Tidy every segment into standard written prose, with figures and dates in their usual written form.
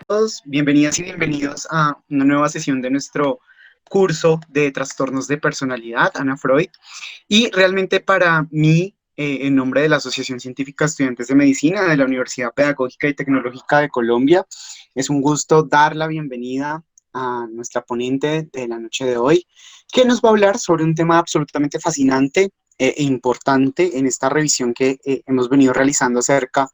Todos, bienvenidas y bienvenidos a una nueva sesión de nuestro curso de trastornos de personalidad, Ana Freud. Y realmente para mí, en nombre de la Asociación Científica de Estudiantes de Medicina de la Universidad Pedagógica y Tecnológica de Colombia, es un gusto dar la bienvenida a nuestra ponente de la noche de hoy, que nos va a hablar sobre un tema absolutamente fascinante e importante en esta revisión que hemos venido realizando acerca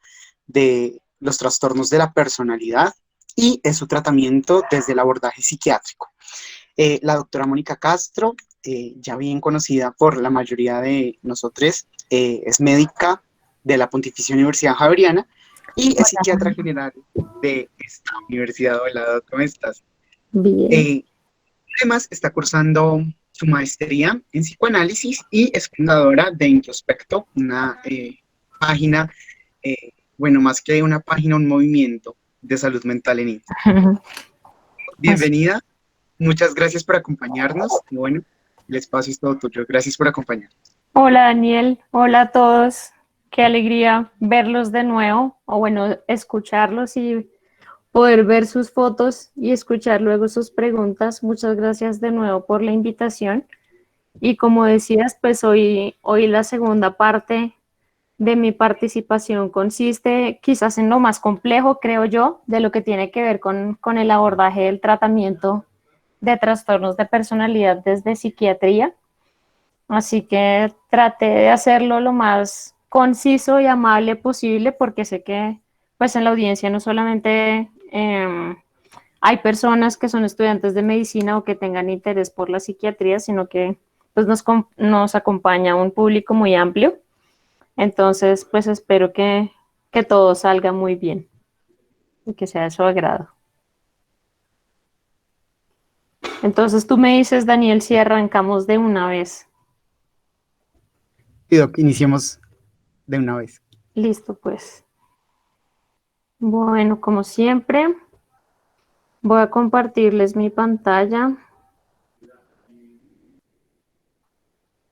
de los trastornos de la personalidad y en su tratamiento desde el abordaje psiquiátrico. La doctora Mónica Castro, ya bien conocida por la mayoría de nosotros, es médica de la Pontificia Universidad Javeriana y es psiquiatra general de esta universidad. Hola, Doc, ¿cómo estás? Bien. Además, está cursando su maestría en psicoanálisis y es fundadora de Introspecto, una página, bueno, más que una página, un movimiento de salud mental en Instagram. Bienvenida, muchas gracias por acompañarnos. Y bueno, el espacio es todo tuyo. Gracias por acompañarnos. Hola Daniel, hola a todos. Qué alegría verlos de nuevo, o bueno, escucharlos y poder ver sus fotos y escuchar luego sus preguntas. Muchas gracias de nuevo por la invitación. Y como decías, pues hoy la segunda parte de mi participación consiste quizás en lo más complejo, creo yo, de lo que tiene que ver con el abordaje del tratamiento de trastornos de personalidad desde psiquiatría. Así que traté de hacerlo lo más conciso y amable posible porque sé que pues en la audiencia no solamente hay personas que son estudiantes de medicina o que tengan interés por la psiquiatría, sino que pues nos acompaña un público muy amplio. Entonces pues espero que todo salga muy bien y que sea de su agrado. Entonces tú me dices, Daniel, si arrancamos de una vez. Y Doc, iniciemos de una vez. Listo, pues. Bueno, como siempre, voy a compartirles mi pantalla.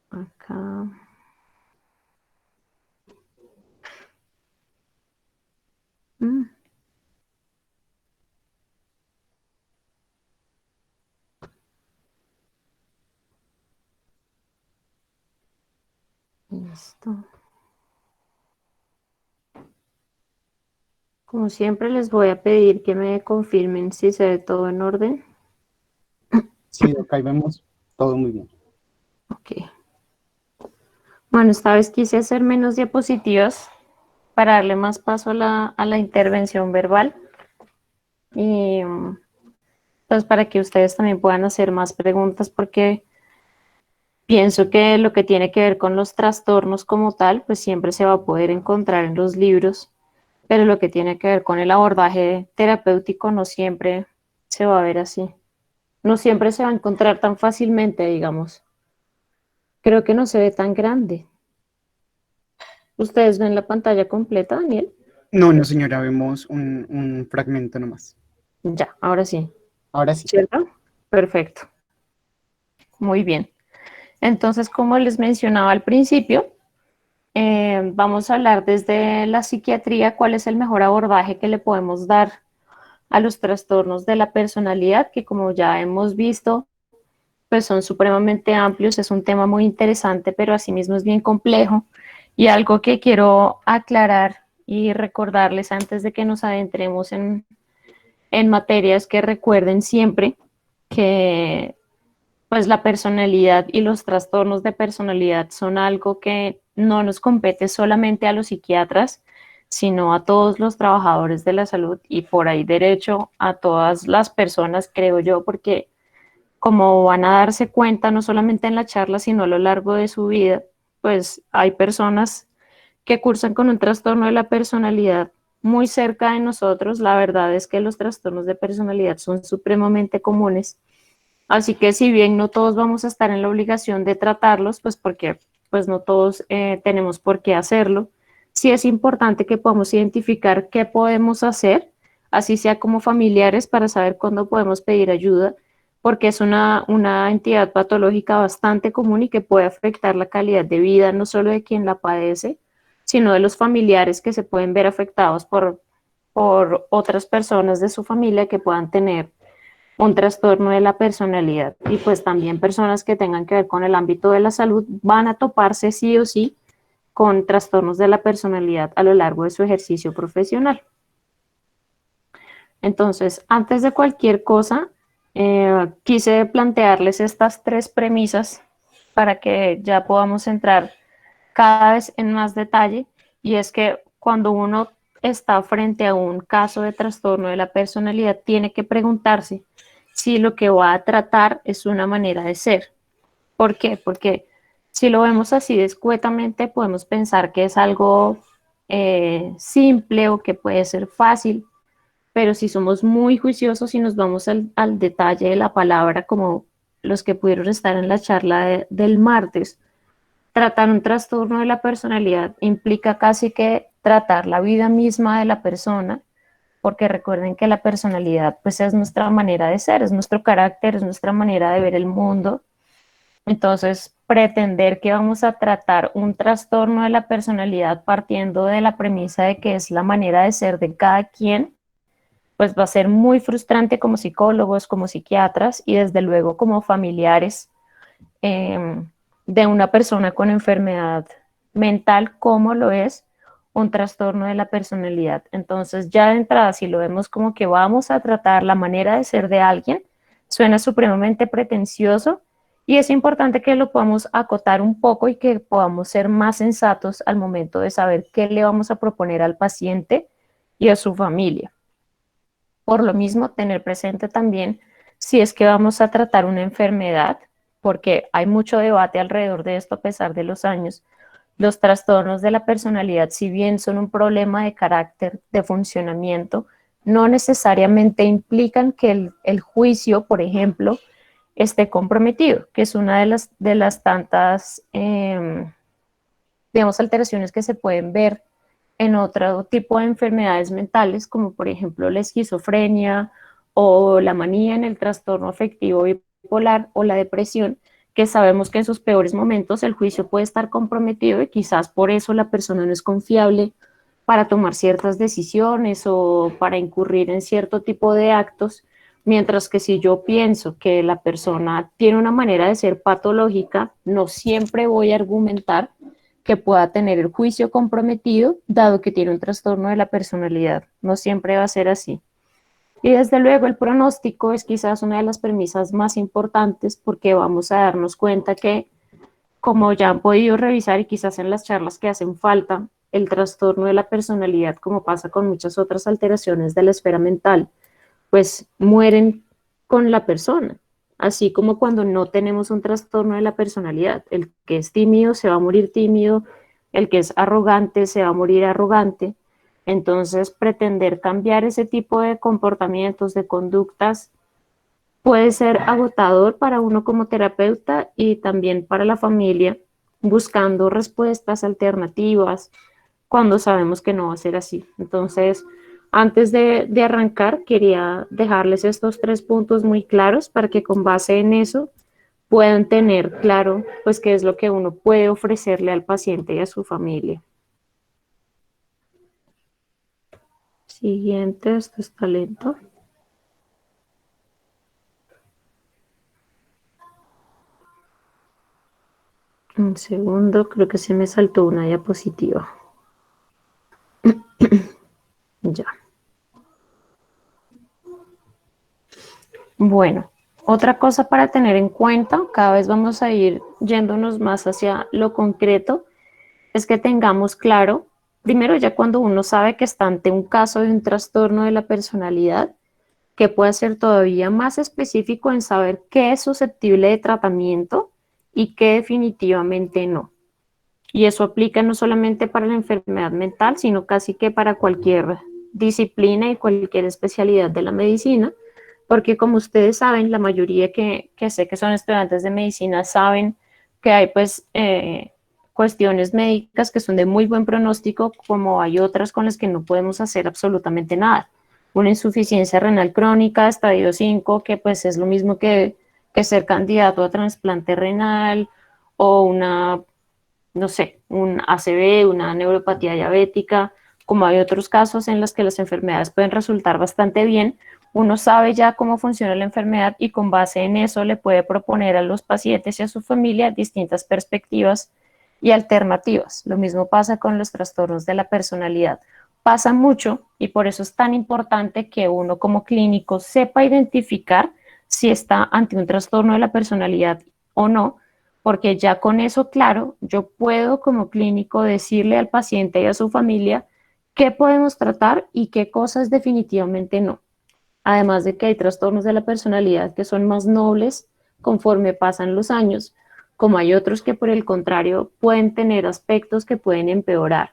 Acá. Mm. Listo. Como siempre, les voy a pedir que me confirmen si se ve todo en orden. Sí, Doc, ahí vemos todo muy bien. Ok. Bueno, esta vez quise hacer menos diapositivas para darle más paso a la intervención verbal y pues para que ustedes también puedan hacer más preguntas porque pienso que lo que tiene que ver con los trastornos como tal, pues siempre se va a poder encontrar en los libros, pero lo que tiene que ver con el abordaje terapéutico no siempre se va a ver así. No siempre se va a encontrar tan fácilmente, digamos. Creo que no se ve tan grande. ¿Ustedes ven la pantalla completa, Daniel? No, no, señora, vemos un fragmento nomás. Ya, ahora sí. Ahora sí. ¿Cierto? Perfecto. Muy bien. Entonces, como les mencionaba al principio, vamos a hablar desde la psiquiatría cuál es el mejor abordaje que le podemos dar a los trastornos de la personalidad, que como ya hemos visto, pues son supremamente amplios, es un tema muy interesante, pero asimismo es bien complejo. Y algo que quiero aclarar y recordarles antes de que nos adentremos en materias que recuerden siempre que pues la personalidad y los trastornos de personalidad son algo que no nos compete solamente a los psiquiatras, sino a todos los trabajadores de la salud y por ahí derecho a todas las personas, creo yo, porque como van a darse cuenta no solamente en la charla, sino a lo largo de su vida, pues hay personas que cursan con un trastorno de la personalidad muy cerca de nosotros. La verdad es que los trastornos de personalidad son supremamente comunes. Así que si bien no todos vamos a estar en la obligación de tratarlos, pues porque pues no todos tenemos por qué hacerlo, sí es importante que podamos identificar qué podemos hacer, así sea como familiares, para saber cuándo podemos pedir ayuda, porque es una entidad patológica bastante común y que puede afectar la calidad de vida no solo de quien la padece, sino de los familiares que se pueden ver afectados por otras personas de su familia que puedan tener un trastorno de la personalidad. Y pues también personas que tengan que ver con el ámbito de la salud van a toparse sí o sí con trastornos de la personalidad a lo largo de su ejercicio profesional. Entonces, antes de cualquier cosa, quise plantearles estas tres premisas para que ya podamos entrar cada vez en más detalle, y es que cuando uno está frente a un caso de trastorno de la personalidad, tiene que preguntarse si lo que va a tratar es una manera de ser. ¿Por qué? Porque si lo vemos así descuetamente, podemos pensar que es algo simple o que puede ser fácil, pero si somos muy juiciosos y nos vamos al detalle de la palabra, como los que pudieron estar en la charla del martes, tratar un trastorno de la personalidad implica casi que tratar la vida misma de la persona, porque recuerden que la personalidad pues es nuestra manera de ser, es nuestro carácter, es nuestra manera de ver el mundo. Entonces, pretender que vamos a tratar un trastorno de la personalidad partiendo de la premisa de que es la manera de ser de cada quien, pues va a ser muy frustrante como psicólogos, como psiquiatras y desde luego como familiares eh, de una persona con enfermedad mental, como lo es un trastorno de la personalidad. Entonces, ya de entrada, si lo vemos como que vamos a tratar la manera de ser de alguien, suena supremamente pretencioso y es importante que lo podamos acotar un poco y que podamos ser más sensatos al momento de saber qué le vamos a proponer al paciente y a su familia. Por lo mismo, tener presente también si es que vamos a tratar una enfermedad, porque hay mucho debate alrededor de esto a pesar de los años. Los trastornos de la personalidad, si bien son un problema de carácter, de funcionamiento, no necesariamente implican que el juicio, por ejemplo, esté comprometido, que es una de las tantas, digamos, alteraciones que se pueden ver en otro tipo de enfermedades mentales, como por ejemplo la esquizofrenia o la manía en el trastorno afectivo bipolar o la depresión, que sabemos que en sus peores momentos el juicio puede estar comprometido y quizás por eso la persona no es confiable para tomar ciertas decisiones o para incurrir en cierto tipo de actos, mientras que si yo pienso que la persona tiene una manera de ser patológica, no siempre voy a argumentar que pueda tener el juicio comprometido, dado que tiene un trastorno de la personalidad. No siempre va a ser así. Y desde luego el pronóstico es quizás una de las premisas más importantes porque vamos a darnos cuenta que, como ya han podido revisar y quizás en las charlas que hacen falta, el trastorno de la personalidad, como pasa con muchas otras alteraciones de la esfera mental, pues mueren con la persona. Así como cuando no tenemos un trastorno de la personalidad, el que es tímido se va a morir tímido, el que es arrogante se va a morir arrogante. Entonces, pretender cambiar ese tipo de comportamientos, de conductas, puede ser agotador para uno como terapeuta y también para la familia, buscando respuestas alternativas cuando sabemos que no va a ser así. Entonces, antes de arrancar, quería dejarles estos tres puntos muy claros para que con base en eso puedan tener claro pues qué es lo que uno puede ofrecerle al paciente y a su familia. Siguiente, esto está lento. Un segundo, creo que se me saltó una diapositiva. Ya. Bueno, otra cosa para tener en cuenta, cada vez vamos a ir yéndonos más hacia lo concreto, es que tengamos claro, primero ya cuando uno sabe que está ante un caso de un trastorno de la personalidad, que puede ser todavía más específico en saber qué es susceptible de tratamiento y qué definitivamente no. Y eso aplica no solamente para la enfermedad mental, sino casi que para cualquier disciplina y cualquier especialidad de la medicina, porque como ustedes saben, la mayoría que sé que son estudiantes de medicina saben que hay pues cuestiones médicas que son de muy buen pronóstico, como hay otras con las que no podemos hacer absolutamente nada. Una insuficiencia renal crónica, estadio 5, que pues es lo mismo que que ser candidato a trasplante renal o una, no sé, un ACV, una neuropatía diabética, como hay otros casos en los que las enfermedades pueden resultar bastante bien, uno sabe ya cómo funciona la enfermedad y con base en eso le puede proponer a los pacientes y a su familia distintas perspectivas y alternativas. Lo mismo pasa con los trastornos de la personalidad. Pasa mucho y por eso es tan importante que uno como clínico sepa identificar si está ante un trastorno de la personalidad o no, porque ya con eso claro, yo puedo como clínico decirle al paciente y a su familia qué podemos tratar y qué cosas definitivamente no. Además de que hay trastornos de la personalidad que son más nobles conforme pasan los años, como hay otros que por el contrario pueden tener aspectos que pueden empeorar.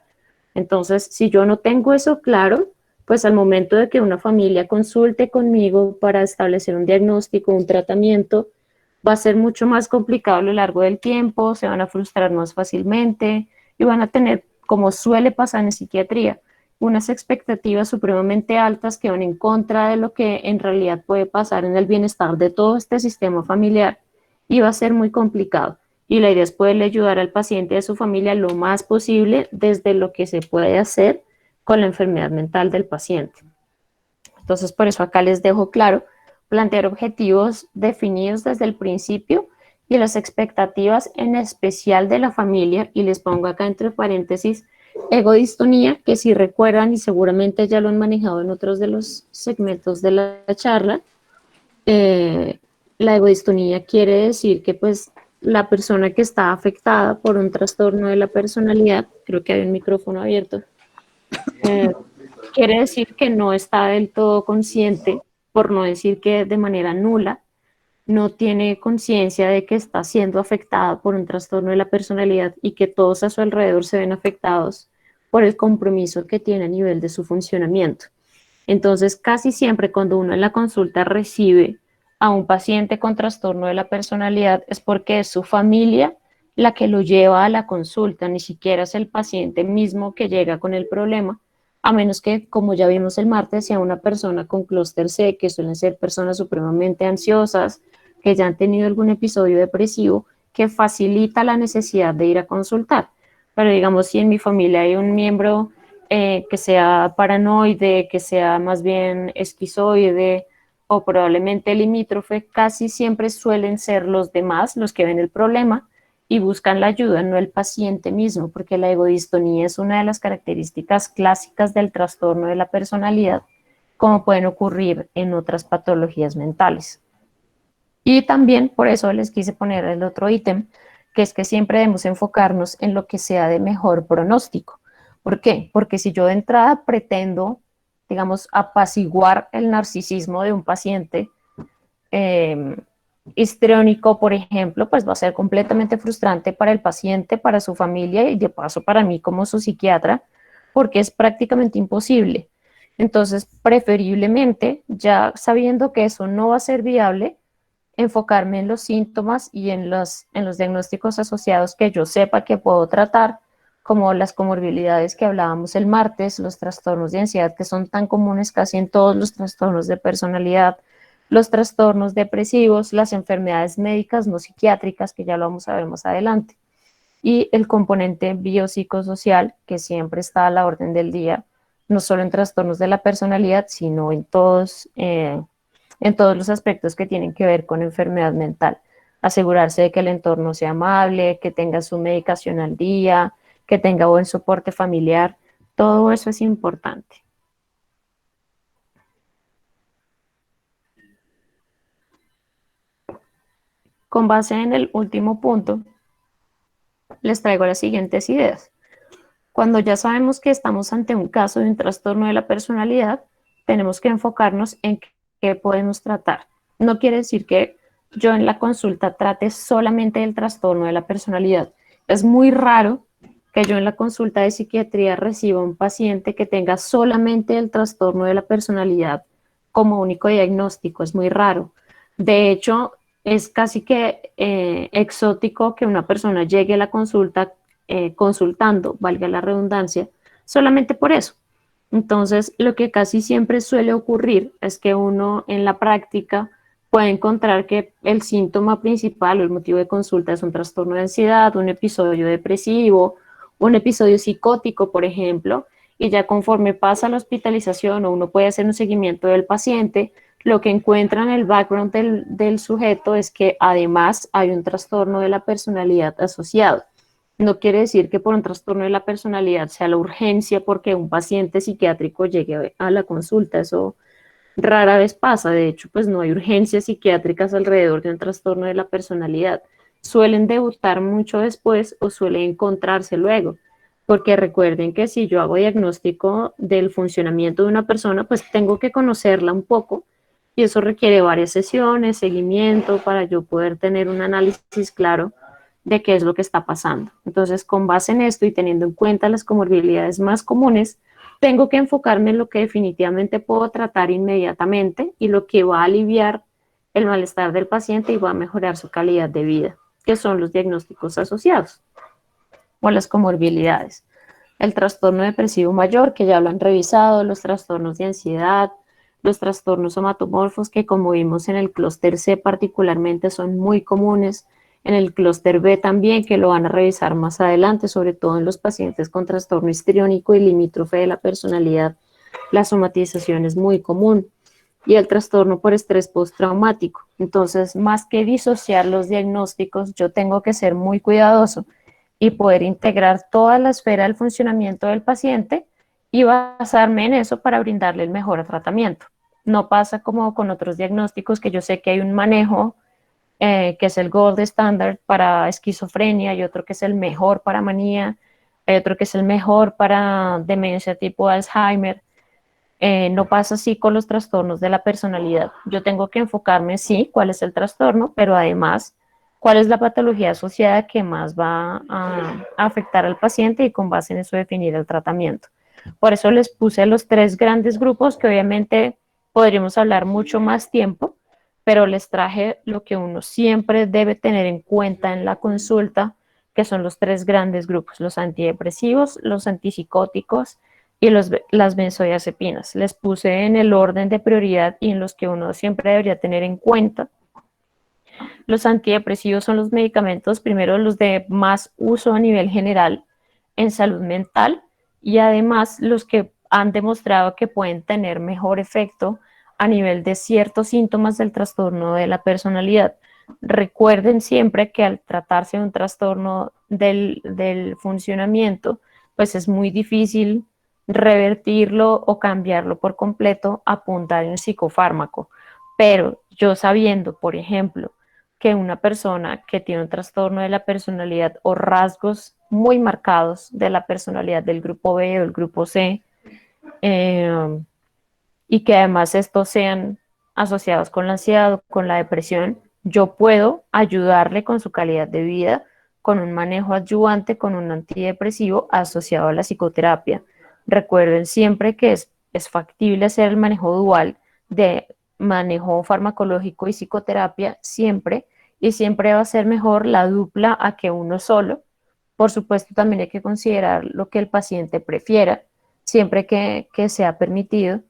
Entonces, si yo no tengo eso claro, pues al momento de que una familia consulte conmigo para establecer un diagnóstico, un tratamiento, va a ser mucho más complicado a lo largo del tiempo, se van a frustrar más fácilmente y van a tener, como suele pasar en psiquiatría, unas expectativas supremamente altas que van en contra de lo que en realidad puede pasar en el bienestar de todo este sistema familiar y va a ser muy complicado. Y la idea es poderle ayudar al paciente y a su familia lo más posible desde lo que se puede hacer con la enfermedad mental del paciente. Entonces, por eso acá les dejo claro, plantear objetivos definidos desde el principio y las expectativas en especial de la familia, y les pongo acá entre paréntesis, egodistonía, que si recuerdan y seguramente ya lo han manejado en otros de los segmentos de la charla, la egodistonía quiere decir que pues la persona que está afectada por un trastorno de la personalidad, creo que hay un micrófono abierto, eh, quiere decir que no está del todo consciente, por no decir que de manera nula, no tiene conciencia de que está siendo afectada por un trastorno de la personalidad y que todos a su alrededor se ven afectados por el compromiso que tiene a nivel de su funcionamiento. Entonces, casi siempre cuando uno en la consulta recibe a un paciente con trastorno de la personalidad es porque es su familia la que lo lleva a la consulta, ni siquiera es el paciente mismo que llega con el problema, a menos que, como ya vimos el martes, sea una persona con clúster C, que suelen ser personas supremamente ansiosas, que ya han tenido algún episodio depresivo, que facilita la necesidad de ir a consultar. Pero digamos, si en mi familia hay un miembro que sea paranoide, que sea más bien esquizoide o probablemente limítrofe, casi siempre suelen ser los demás los que ven el problema y buscan la ayuda, no el paciente mismo, porque la egodistonía es una de las características clásicas del trastorno de la personalidad, como pueden ocurrir en otras patologías mentales. Y también por eso les quise poner el otro ítem, que es que siempre debemos enfocarnos en lo que sea de mejor pronóstico. ¿Por qué? Porque si yo de entrada pretendo, digamos, apaciguar el narcisismo de un paciente eh, histriónico, por ejemplo, pues va a ser completamente frustrante para el paciente, para su familia y de paso para mí como su psiquiatra, porque es prácticamente imposible. Entonces, preferiblemente, ya sabiendo que eso no va a ser viable, enfocarme en los síntomas y en los diagnósticos asociados que yo sepa que puedo tratar, como las comorbilidades que hablábamos el martes, los trastornos de ansiedad que son tan comunes casi en todos los trastornos de personalidad, los trastornos depresivos, las enfermedades médicas no psiquiátricas, que ya lo vamos a ver más adelante, y el componente biopsicosocial, que siempre está a la orden del día, no solo en trastornos de la personalidad, sino en todos los aspectos que tienen que ver con enfermedad mental. Asegurarse de que el entorno sea amable, que tenga su medicación al día, que tenga buen soporte familiar, todo eso es importante. Con base en el último punto, les traigo las siguientes ideas. Cuando ya sabemos que estamos ante un caso de un trastorno de la personalidad, tenemos que enfocarnos en qué podemos tratar. No quiere decir que yo en la consulta trate solamente del trastorno de la personalidad. Es muy raro que yo en la consulta de psiquiatría reciba un paciente que tenga solamente el trastorno de la personalidad como único diagnóstico. Es muy raro. De hecho, es casi que exótico que una persona llegue a la consulta consultando, valga la redundancia, solamente por eso. Entonces, lo que casi siempre suele ocurrir es que uno en la práctica puede encontrar que el síntoma principal o el motivo de consulta es un trastorno de ansiedad, un episodio depresivo, un episodio psicótico, por ejemplo, y ya conforme pasa la hospitalización o uno puede hacer un seguimiento del paciente, lo que encuentra en el background del sujeto es que además hay un trastorno de la personalidad asociado. No quiere decir que por un trastorno de la personalidad sea la urgencia porque un paciente psiquiátrico llegue a la consulta. Eso rara vez pasa. De hecho, pues no hay urgencias psiquiátricas alrededor de un trastorno de la personalidad. Suelen debutar mucho después o suelen encontrarse luego. Porque recuerden que si yo hago diagnóstico del funcionamiento de una persona, pues tengo que conocerla un poco y eso requiere varias sesiones, seguimiento para yo poder tener un análisis claro de qué es lo que está pasando. Entonces, con base en esto y teniendo en cuenta las comorbilidades más comunes, tengo que enfocarme en lo que definitivamente puedo tratar inmediatamente y lo que va a aliviar el malestar del paciente y va a mejorar su calidad de vida, que son los diagnósticos asociados o las comorbilidades. El trastorno depresivo mayor, que ya lo han revisado, los trastornos de ansiedad, los trastornos somatomorfos, que como vimos en el clúster C particularmente son muy comunes, en el clúster B también, que lo van a revisar más adelante, sobre todo en los pacientes con trastorno histriónico y limítrofe de la personalidad, la somatización es muy común. Y el trastorno por estrés postraumático. Entonces, más que disociar los diagnósticos, yo tengo que ser muy cuidadoso y poder integrar toda la esfera del funcionamiento del paciente y basarme en eso para brindarle el mejor tratamiento. No pasa como con otros diagnósticos que yo sé que hay un manejo que es el gold standard para esquizofrenia y otro que es el mejor para manía, hay otro que es el mejor para demencia tipo Alzheimer. No pasa así con los trastornos de la personalidad. Yo tengo que enfocarme, sí, cuál es el trastorno, pero además, cuál es la patología asociada que más va a afectar al paciente y con base en eso definir el tratamiento. Por eso les puse los tres grandes grupos que obviamente podríamos hablar mucho más tiempo, pero les traje lo que uno siempre debe tener en cuenta en la consulta, que son los tres grandes grupos, los antidepresivos, los antipsicóticos y las benzodiazepinas. Les puse en el orden de prioridad y en los que uno siempre debería tener en cuenta. Los antidepresivos son los medicamentos, primero los de más uso a nivel general en salud mental y además los que han demostrado que pueden tener mejor efecto a nivel de ciertos síntomas del trastorno de la personalidad. Recuerden siempre que al tratarse de un trastorno del funcionamiento, pues es muy difícil revertirlo o cambiarlo por completo a punta de un psicofármaco. Pero yo sabiendo, por ejemplo, que una persona que tiene un trastorno de la personalidad o rasgos muy marcados de la personalidad del grupo B o el grupo C, y que además estos sean asociados con la ansiedad o con la depresión, yo puedo ayudarle con su calidad de vida, con un manejo adyuvante, con un antidepresivo asociado a la psicoterapia. Recuerden siempre que es factible hacer el manejo dual de manejo farmacológico y psicoterapia siempre, y siempre va a ser mejor la dupla a que uno solo. Por supuesto, también hay que considerar lo que el paciente prefiera, siempre que sea permitido,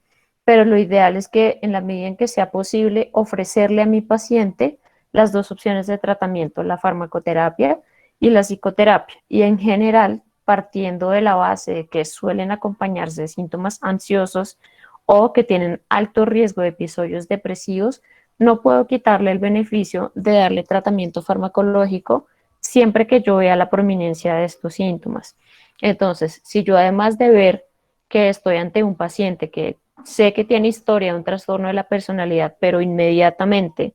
pero lo ideal es que en la medida en que sea posible ofrecerle a mi paciente las dos opciones de tratamiento, la farmacoterapia y la psicoterapia. Y en general, partiendo de la base de que suelen acompañarse de síntomas ansiosos o que tienen alto riesgo de episodios depresivos, no puedo quitarle el beneficio de darle tratamiento farmacológico siempre que yo vea la prominencia de estos síntomas. Entonces, si yo además de ver que estoy ante un paciente que sé que tiene historia de un trastorno de la personalidad, pero inmediatamente,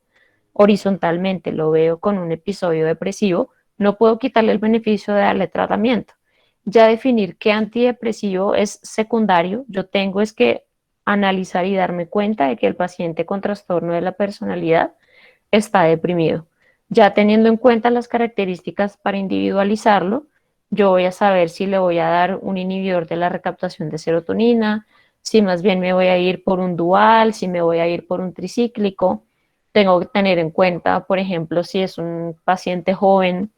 horizontalmente, lo veo con un episodio depresivo, no puedo quitarle el beneficio de darle tratamiento. Ya definir qué antidepresivo es secundario, yo tengo es que analizar y darme cuenta de que el paciente con trastorno de la personalidad está deprimido. Ya teniendo en cuenta las características para individualizarlo, yo voy a saber si le voy a dar un inhibidor de la recaptación de serotonina, si más bien me voy a ir por un dual, si me voy a ir por un tricíclico. Tengo que tener en cuenta, por ejemplo, si es un paciente joven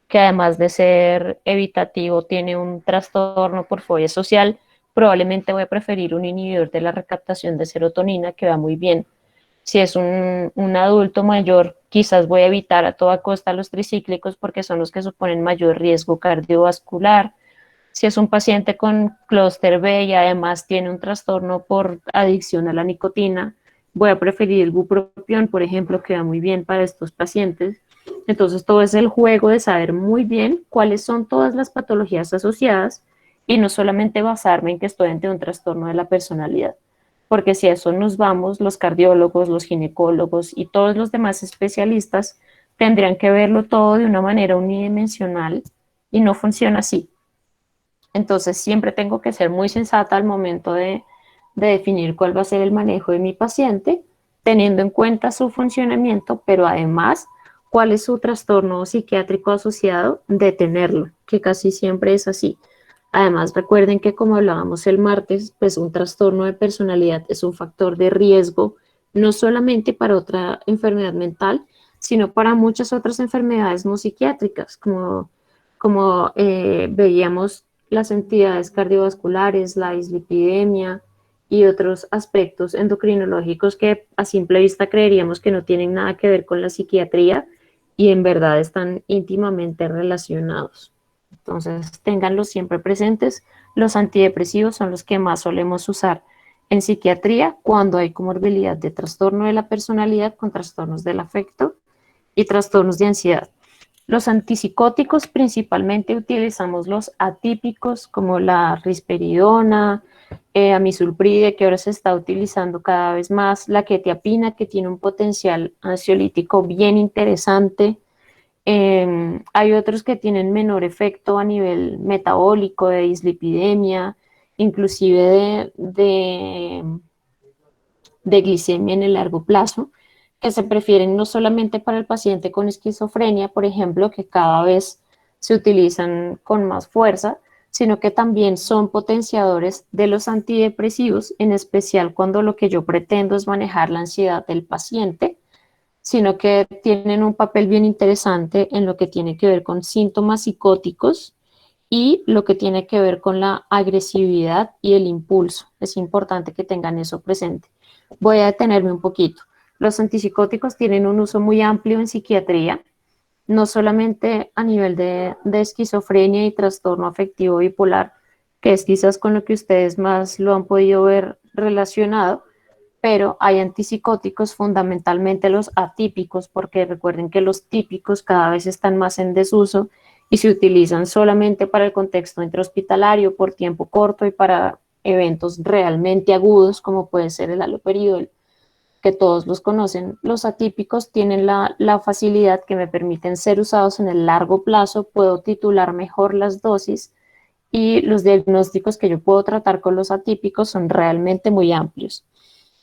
que además de ser evitativo tiene un trastorno por fobia social, probablemente voy a preferir un inhibidor de la recaptación de serotonina que va muy bien Si es un adulto mayor, quizás voy a evitar a toda costa los tricíclicos porque son los que suponen mayor riesgo cardiovascular. Si es un paciente con clúster B y además tiene un trastorno por adicción a la nicotina, voy a preferir el bupropión, por ejemplo, que va muy bien para estos pacientes. Entonces, todo es el juego de saber muy bien cuáles son todas las patologías asociadas y no solamente basarme en que estoy ante un trastorno de la personalidad. Porque si a eso nos vamos, los cardiólogos, los ginecólogos y todos los demás especialistas tendrían que verlo todo de una manera unidimensional y no funciona así. Entonces, siempre tengo que ser muy sensata al momento de definir cuál va a ser el manejo de mi paciente, teniendo en cuenta su funcionamiento, pero además cuál es su trastorno psiquiátrico asociado de tenerlo, que casi siempre es así. Además, recuerden que como hablábamos el martes, pues un trastorno de personalidad es un factor de riesgo, no solamente para otra enfermedad mental, sino para muchas otras enfermedades no psiquiátricas, como veíamos las entidades cardiovasculares, la dislipidemia y otros aspectos endocrinológicos que a simple vista creeríamos que no tienen nada que ver con la psiquiatría y en verdad están íntimamente relacionados. Entonces, ténganlos siempre presentes. Los antidepresivos son los que más solemos usar en psiquiatría cuando hay comorbilidad de trastorno de la personalidad con trastornos del afecto y trastornos de ansiedad. Los antipsicóticos principalmente utilizamos los atípicos como la risperidona, amisulpride, que ahora se está utilizando cada vez más, la quetiapina, que tiene un potencial ansiolítico bien interesante. Hay otros que tienen menor efecto a nivel metabólico, de dislipidemia, inclusive de glicemia en el largo plazo, que se prefieren no solamente para el paciente con esquizofrenia, por ejemplo, que cada vez se utilizan con más fuerza, sino que también son potenciadores de los antidepresivos, en especial cuando lo que yo pretendo es manejar la ansiedad del paciente, sino que tienen un papel bien interesante en lo que tiene que ver con síntomas psicóticos y lo que tiene que ver con la agresividad y el impulso. Es importante que tengan eso presente. Voy a detenerme un poquito. Los antipsicóticos tienen un uso muy amplio en psiquiatría, no solamente a nivel de esquizofrenia y trastorno afectivo bipolar, que es quizás con lo que ustedes más lo han podido ver relacionado, pero hay antipsicóticos, fundamentalmente los atípicos, porque recuerden que los típicos cada vez están más en desuso y se utilizan solamente para el contexto intrahospitalario por tiempo corto y para eventos realmente agudos, como puede ser el haloperidol, que todos los conocen. Los atípicos tienen la facilidad que me permiten ser usados en el largo plazo, puedo titular mejor las dosis y los diagnósticos que yo puedo tratar con los atípicos son realmente muy amplios.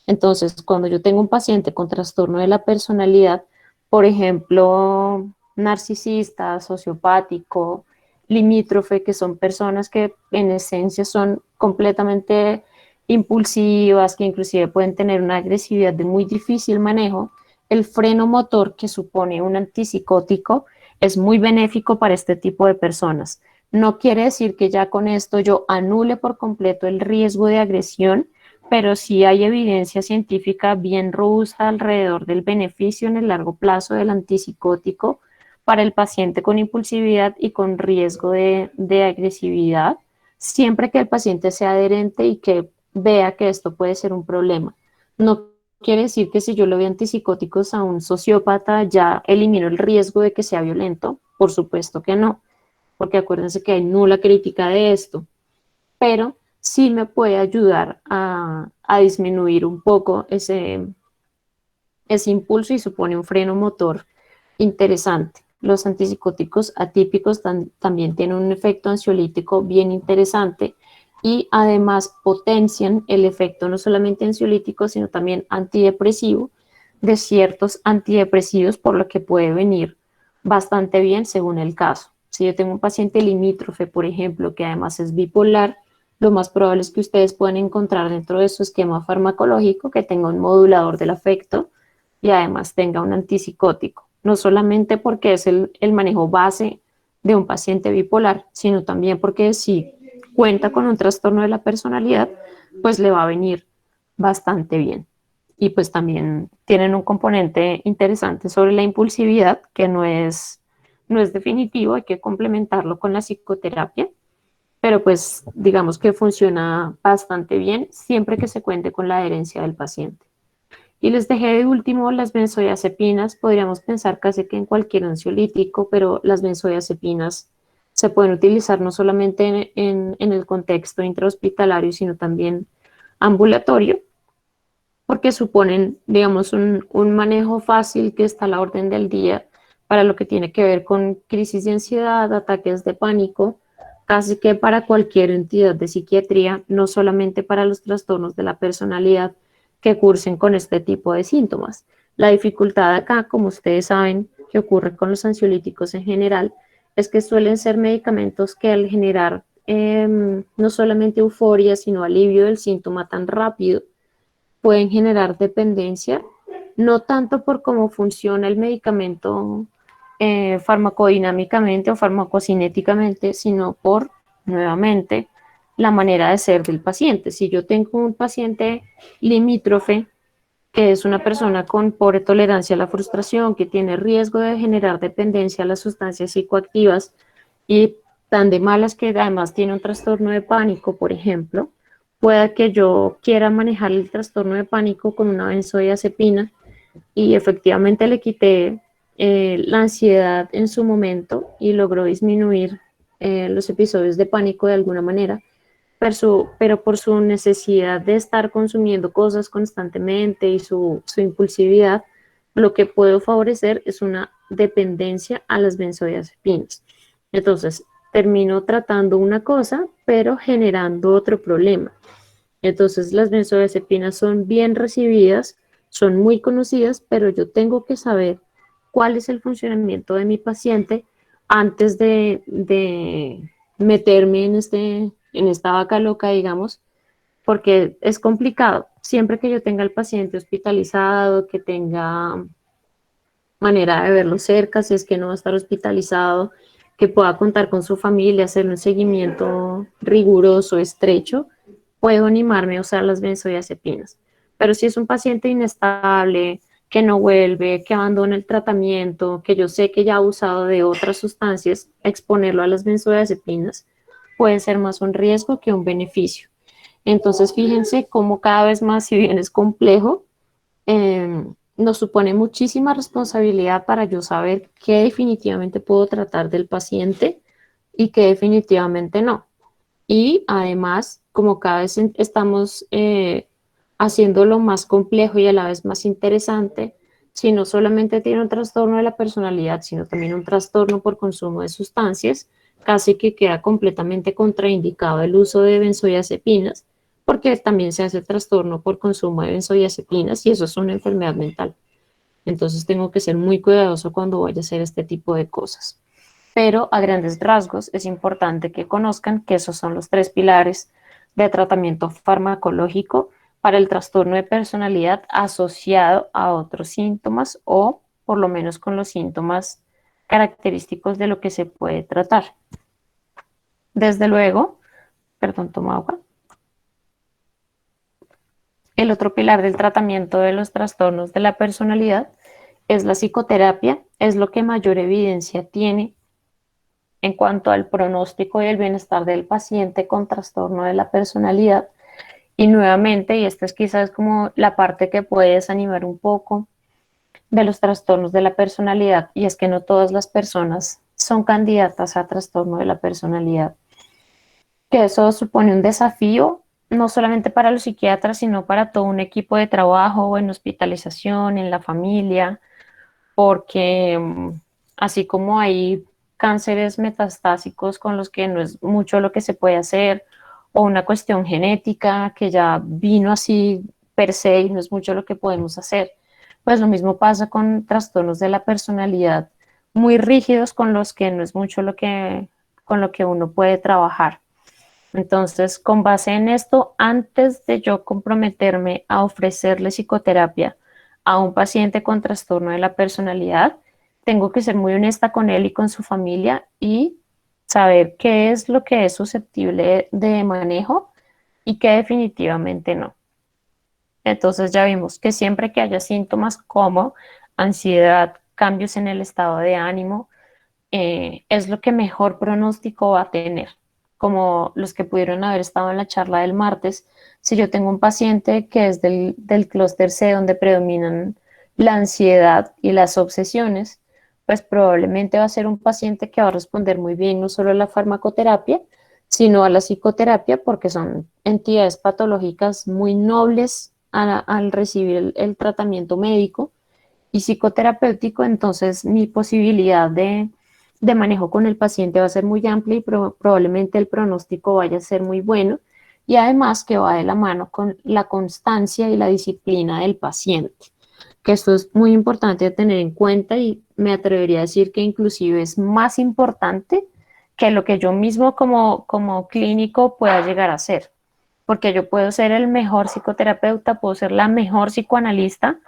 Entonces, cuando yo tengo un paciente con trastorno de la personalidad, por ejemplo, narcisista, sociopático, limítrofe, que son personas que en esencia son completamente impulsivas, que inclusive pueden tener una agresividad de muy difícil manejo, el freno motor que supone un antipsicótico es muy benéfico para este tipo de personas. No quiere decir que ya con esto yo anule por completo el riesgo de agresión, pero sí hay evidencia científica bien robusta alrededor del beneficio en el largo plazo del antipsicótico para el paciente con impulsividad y con riesgo de agresividad, siempre que el paciente sea adherente y que vea que esto puede ser un problema. No quiere decir que si yo le doy antipsicóticos a un sociópata ya elimino el riesgo de que sea violento, por supuesto que no, porque acuérdense que hay nula crítica de esto, pero sí me puede ayudar a disminuir un poco ese impulso y supone un freno motor interesante. Los antipsicóticos atípicos también tienen un efecto ansiolítico bien interesante y además potencian el efecto no solamente ansiolítico, sino también antidepresivo de ciertos antidepresivos, por lo que puede venir bastante bien según el caso. Si yo tengo un paciente limítrofe, por ejemplo, que además es bipolar, lo más probable es que ustedes puedan encontrar dentro de su esquema farmacológico que tenga un modulador del afecto y además tenga un antipsicótico, no solamente porque es el manejo base de un paciente bipolar, sino también porque si cuenta con un trastorno de la personalidad, pues le va a venir bastante bien. y pues también tienen un componente interesante sobre la impulsividad, que no es definitivo, hay que complementarlo con la psicoterapia, pero pues digamos que funciona bastante bien siempre que se cuente con la adherencia del paciente. Y les dejé de último las benzodiazepinas. Podríamos pensar casi que en cualquier ansiolítico, pero las benzodiazepinas se pueden utilizar no solamente en el contexto intrahospitalario, sino también ambulatorio, porque suponen, digamos, un manejo fácil que está a la orden del día para lo que tiene que ver con crisis de ansiedad, ataques de pánico, casi que para cualquier entidad de psiquiatría, no solamente para los trastornos de la personalidad que cursen con este tipo de síntomas. La dificultad acá, como ustedes saben, que ocurre con los ansiolíticos en general, es que suelen ser medicamentos que al generar no solamente euforia, sino alivio del síntoma tan rápido, pueden generar dependencia, no tanto por cómo funciona el medicamento farmacodinámicamente o farmacocinéticamente, sino por, nuevamente, la manera de ser del paciente. Si yo tengo un paciente limítrofe, que es una persona con pobre tolerancia a la frustración, que tiene riesgo de generar dependencia a las sustancias psicoactivas y tan de malas que además tiene un trastorno de pánico, por ejemplo, pueda que yo quiera manejar el trastorno de pánico con una benzodiazepina y efectivamente le quité la ansiedad en su momento y logró disminuir los episodios de pánico de alguna manera, pero por su necesidad de estar consumiendo cosas constantemente y su impulsividad, lo que puedo favorecer es una dependencia a las benzodiazepinas. Entonces, termino tratando una cosa, pero generando otro problema. Entonces, las benzodiazepinas son bien recibidas, son muy conocidas, pero yo tengo que saber cuál es el funcionamiento de mi paciente antes de meterme en esta vaca loca, digamos, porque es complicado. Siempre que yo tenga el paciente hospitalizado, que tenga manera de verlo cerca, si es que no va a estar hospitalizado, que pueda contar con su familia, hacer un seguimiento riguroso, estrecho, puedo animarme a usar las benzodiazepinas. Pero si es un paciente inestable, que no vuelve, que abandona el tratamiento, que yo sé que ya ha usado de otras sustancias, exponerlo a las benzodiazepinas puede ser más un riesgo que un beneficio. Entonces, fíjense cómo cada vez más, si bien es complejo, nos supone muchísima responsabilidad para yo saber qué definitivamente puedo tratar del paciente y qué definitivamente no. Y además, como cada vez estamos haciéndolo más complejo y a la vez más interesante, si no solamente tiene un trastorno de la personalidad, sino también un trastorno por consumo de sustancias, casi que queda completamente contraindicado el uso de benzodiazepinas, porque también se hace trastorno por consumo de benzodiazepinas y eso es una enfermedad mental. Entonces tengo que ser muy cuidadoso cuando voy a hacer este tipo de cosas. Pero a grandes rasgos es importante que conozcan que esos son los tres pilares de tratamiento farmacológico para el trastorno de personalidad asociado a otros síntomas o por lo menos con los síntomas característicos de lo que se puede tratar. Desde luego, perdón, toma agua. El otro pilar del tratamiento de los trastornos de la personalidad es la psicoterapia, es lo que mayor evidencia tiene en cuanto al pronóstico y el bienestar del paciente con trastorno de la personalidad. Y nuevamente, y esta es quizás como la parte que puede desanimar un poco de los trastornos de la personalidad, y es que no todas las personas son candidatas a trastorno de la personalidad, que eso supone un desafío no solamente para los psiquiatras, sino para todo un equipo de trabajo en hospitalización, en la familia, porque así como hay cánceres metastásicos con los que no es mucho lo que se puede hacer, o una cuestión genética que ya vino así per se y no es mucho lo que podemos hacer, pues lo mismo pasa con trastornos de la personalidad muy rígidos con los que no es mucho con lo que uno puede trabajar. Entonces, con base en esto, antes de yo comprometerme a ofrecerle psicoterapia a un paciente con trastorno de la personalidad, tengo que ser muy honesta con él y con su familia y saber qué es lo que es susceptible de manejo y qué definitivamente no. Entonces ya vimos que siempre que haya síntomas como ansiedad, cambios en el estado de ánimo, es lo que mejor pronóstico va a tener. Como los que pudieron haber estado en la charla del martes, si yo tengo un paciente que es del clúster C, donde predominan la ansiedad y las obsesiones, pues probablemente va a ser un paciente que va a responder muy bien no solo a la farmacoterapia, sino a la psicoterapia, porque son entidades patológicas muy nobles al recibir el tratamiento médico y psicoterapéutico. Entonces mi posibilidad de manejo con el paciente va a ser muy amplia y probablemente el pronóstico vaya a ser muy bueno, y además que va de la mano con la constancia y la disciplina del paciente, que esto es muy importante de tener en cuenta, y me atrevería a decir que inclusive es más importante que lo que yo mismo como clínico pueda llegar a ser, porque yo puedo ser el mejor psicoterapeuta, puedo ser la mejor psicoanalista,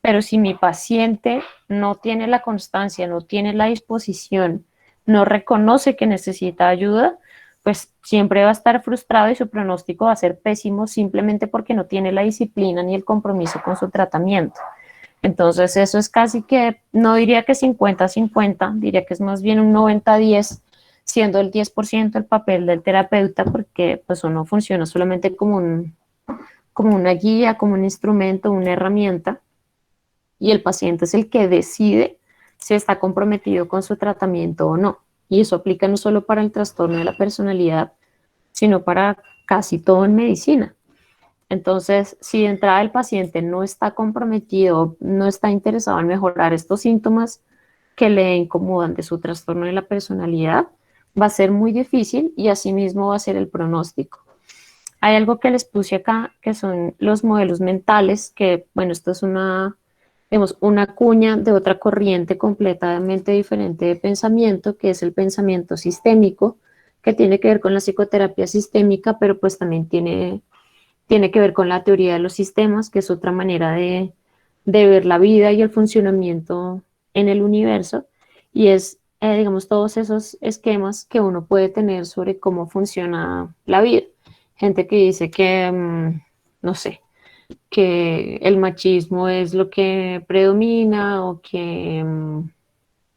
pero si mi paciente no tiene la constancia, no tiene la disposición, no reconoce que necesita ayuda, pues siempre va a estar frustrado y su pronóstico va a ser pésimo simplemente porque no tiene la disciplina ni el compromiso con su tratamiento. Entonces eso es casi que, no diría que 50-50, diría que es más bien un 90-10, siendo el 10% el papel del terapeuta, porque pues uno funciona solamente como una guía, como un instrumento, una herramienta, y el paciente es el que decide si está comprometido con su tratamiento o no. Y eso aplica no solo para el trastorno de la personalidad, sino para casi todo en medicina. Entonces, si de entrada el paciente no está comprometido, no está interesado en mejorar estos síntomas que le incomodan de su trastorno de la personalidad, va a ser muy difícil, y asimismo va a ser el pronóstico. Hay algo que les puse acá, que son los modelos mentales, que, bueno, esto es digamos, una cuña de otra corriente completamente diferente de pensamiento, que es el pensamiento sistémico, que tiene que ver con la psicoterapia sistémica, pero pues también tiene que ver con la teoría de los sistemas, que es otra manera de ver la vida y el funcionamiento en el universo, y es, digamos, todos esos esquemas que uno puede tener sobre cómo funciona la vida. Gente que dice que, no sé, que el machismo es lo que predomina, o que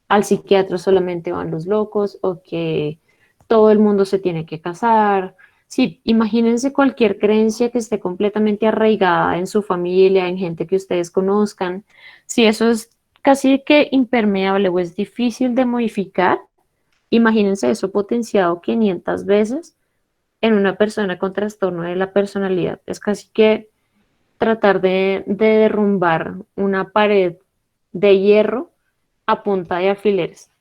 al psiquiatra solamente van los locos, o que todo el mundo se tiene que casar. Sí, imagínense cualquier creencia que esté completamente arraigada en su familia, en gente que ustedes conozcan. Si eso es casi que impermeable o es difícil de modificar, imagínense eso potenciado 500 veces en una persona con trastorno de la personalidad. Es casi que tratar de derrumbar una pared de hierro a punta de alfileres.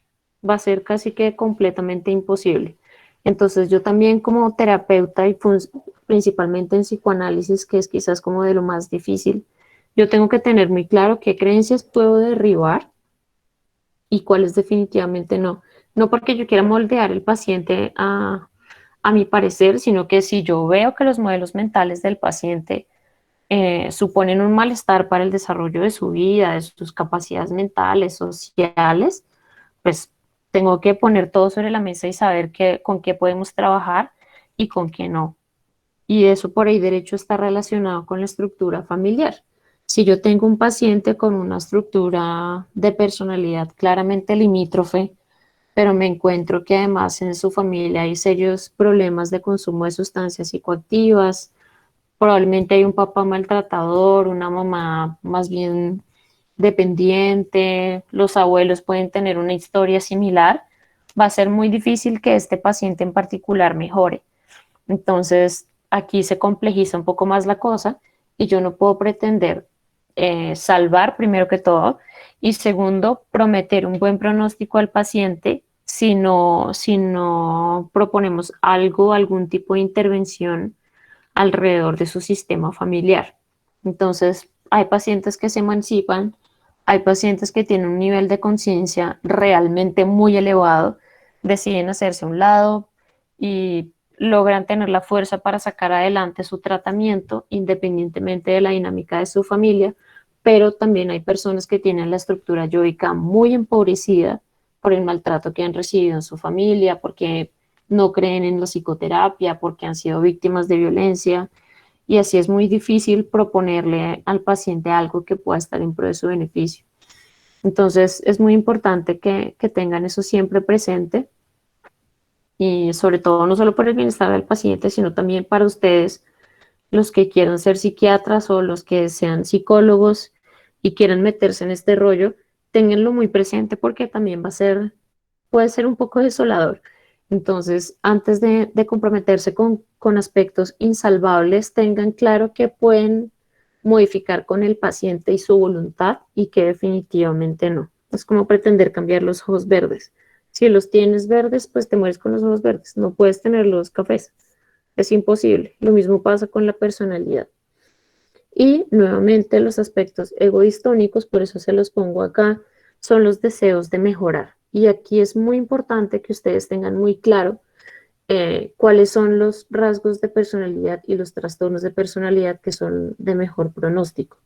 Va a ser casi que completamente imposible. Entonces yo también como terapeuta y principalmente en psicoanálisis, que es quizás como de lo más difícil, yo tengo que tener muy claro qué creencias puedo derribar y cuáles definitivamente no. No porque yo quiera moldear el paciente a mi parecer, sino que si yo veo que los modelos mentales del paciente suponen un malestar para el desarrollo de su vida, de sus capacidades mentales, sociales, pues tengo que poner todo sobre la mesa y saber con qué podemos trabajar y con qué no. Y eso por ahí derecho está relacionado con la estructura familiar. Si yo tengo un paciente con una estructura de personalidad claramente limítrofe, pero me encuentro que además en su familia hay serios problemas de consumo de sustancias psicoactivas, probablemente hay un papá maltratador, una mamá más bien dependiente, los abuelos pueden tener una historia similar, va a ser muy difícil que este paciente en particular mejore. Entonces, aquí se complejiza un poco más la cosa, y yo no puedo pretender salvar, primero que todo, y segundo, prometer un buen pronóstico al paciente si no proponemos algo, algún tipo de intervención alrededor de su sistema familiar. Entonces, hay pacientes que se emancipan, hay pacientes que tienen un nivel de conciencia realmente muy elevado, deciden hacerse a un lado y logran tener la fuerza para sacar adelante su tratamiento independientemente de la dinámica de su familia, pero también hay personas que tienen la estructura yoica muy empobrecida por el maltrato que han recibido en su familia, porque no creen en la psicoterapia, porque han sido víctimas de violencia, y así es muy difícil proponerle al paciente algo que pueda estar en pro de su beneficio. Entonces, es muy importante que tengan eso siempre presente y sobre todo no solo por el bienestar del paciente, sino también para ustedes, los que quieran ser psiquiatras o los que sean psicólogos y quieran meterse en este rollo, ténganlo muy presente porque también puede ser un poco desolador. Entonces, antes de comprometerse con aspectos insalvables, tengan claro que pueden modificar con el paciente y su voluntad y que definitivamente no. Es como pretender cambiar los ojos verdes. Si los tienes verdes, pues te mueres con los ojos verdes. No puedes tener los cafés. Es imposible. Lo mismo pasa con la personalidad. Y nuevamente los aspectos egodistónicos, por eso se los pongo acá, son los deseos de mejorar. Y aquí es muy importante que ustedes tengan muy claro cuáles son los rasgos de personalidad y los trastornos de personalidad que son de mejor pronóstico.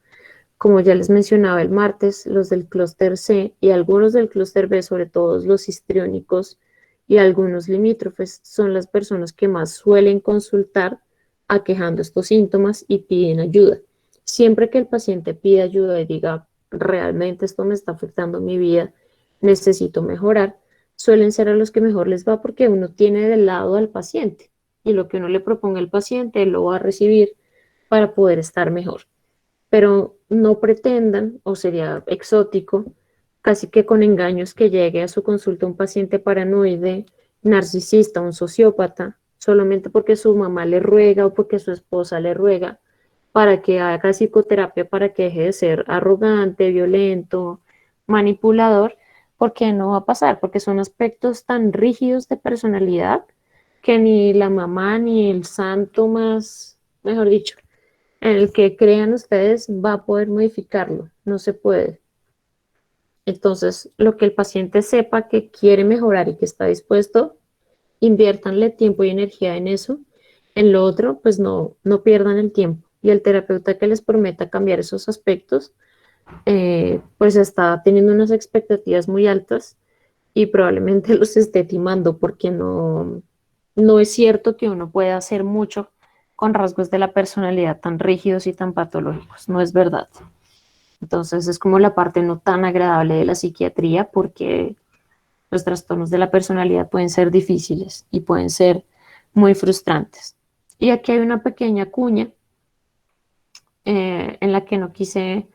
Como ya les mencionaba el martes, los del clúster C y algunos del clúster B, sobre todo los histriónicos y algunos limítrofes, son las personas que más suelen consultar aquejando estos síntomas y piden ayuda. Siempre que el paciente pide ayuda y diga, realmente esto me está afectando mi vida, necesito mejorar, suelen ser a los que mejor les va porque uno tiene del lado al paciente y lo que uno le proponga al paciente lo va a recibir para poder estar mejor. Pero no pretendan, o sería exótico, casi que con engaños, que llegue a su consulta un paciente paranoide, narcisista, un sociópata, solamente porque su mamá le ruega o porque su esposa le ruega para que haga psicoterapia, para que deje de ser arrogante, violento, manipulador, porque no va a pasar, porque son aspectos tan rígidos de personalidad que ni la mamá ni el santo más, mejor dicho, el que crean ustedes va a poder modificarlo, no se puede. Entonces, lo que el paciente sepa que quiere mejorar y que está dispuesto, inviértanle tiempo y energía en eso. En lo otro, pues no pierdan el tiempo. Y el terapeuta que les prometa cambiar esos aspectos, pues está teniendo unas expectativas muy altas y probablemente los esté timando porque no es cierto que uno pueda hacer mucho con rasgos de la personalidad tan rígidos y tan patológicos. No es verdad. Entonces es como la parte no tan agradable de la psiquiatría porque los trastornos de la personalidad pueden ser difíciles y pueden ser muy frustrantes. Y aquí hay una pequeña cuña en la que no quise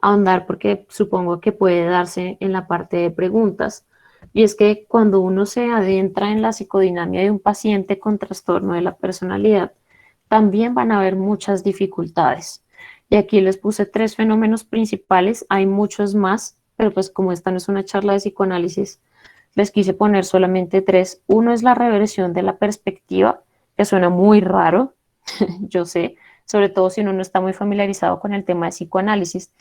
ahondar porque supongo que puede darse en la parte de preguntas. Y es que cuando uno se adentra en la psicodinamia de un paciente con trastorno de la personalidad, también van a haber muchas dificultades. Y aquí les puse 3 fenómenos principales, hay muchos más, pero pues como esta no es una charla de psicoanálisis, les quise poner solamente 3. Uno es la reversión de la perspectiva, que suena muy raro, yo sé, sobre todo si uno no está muy familiarizado con el tema de psicoanálisis,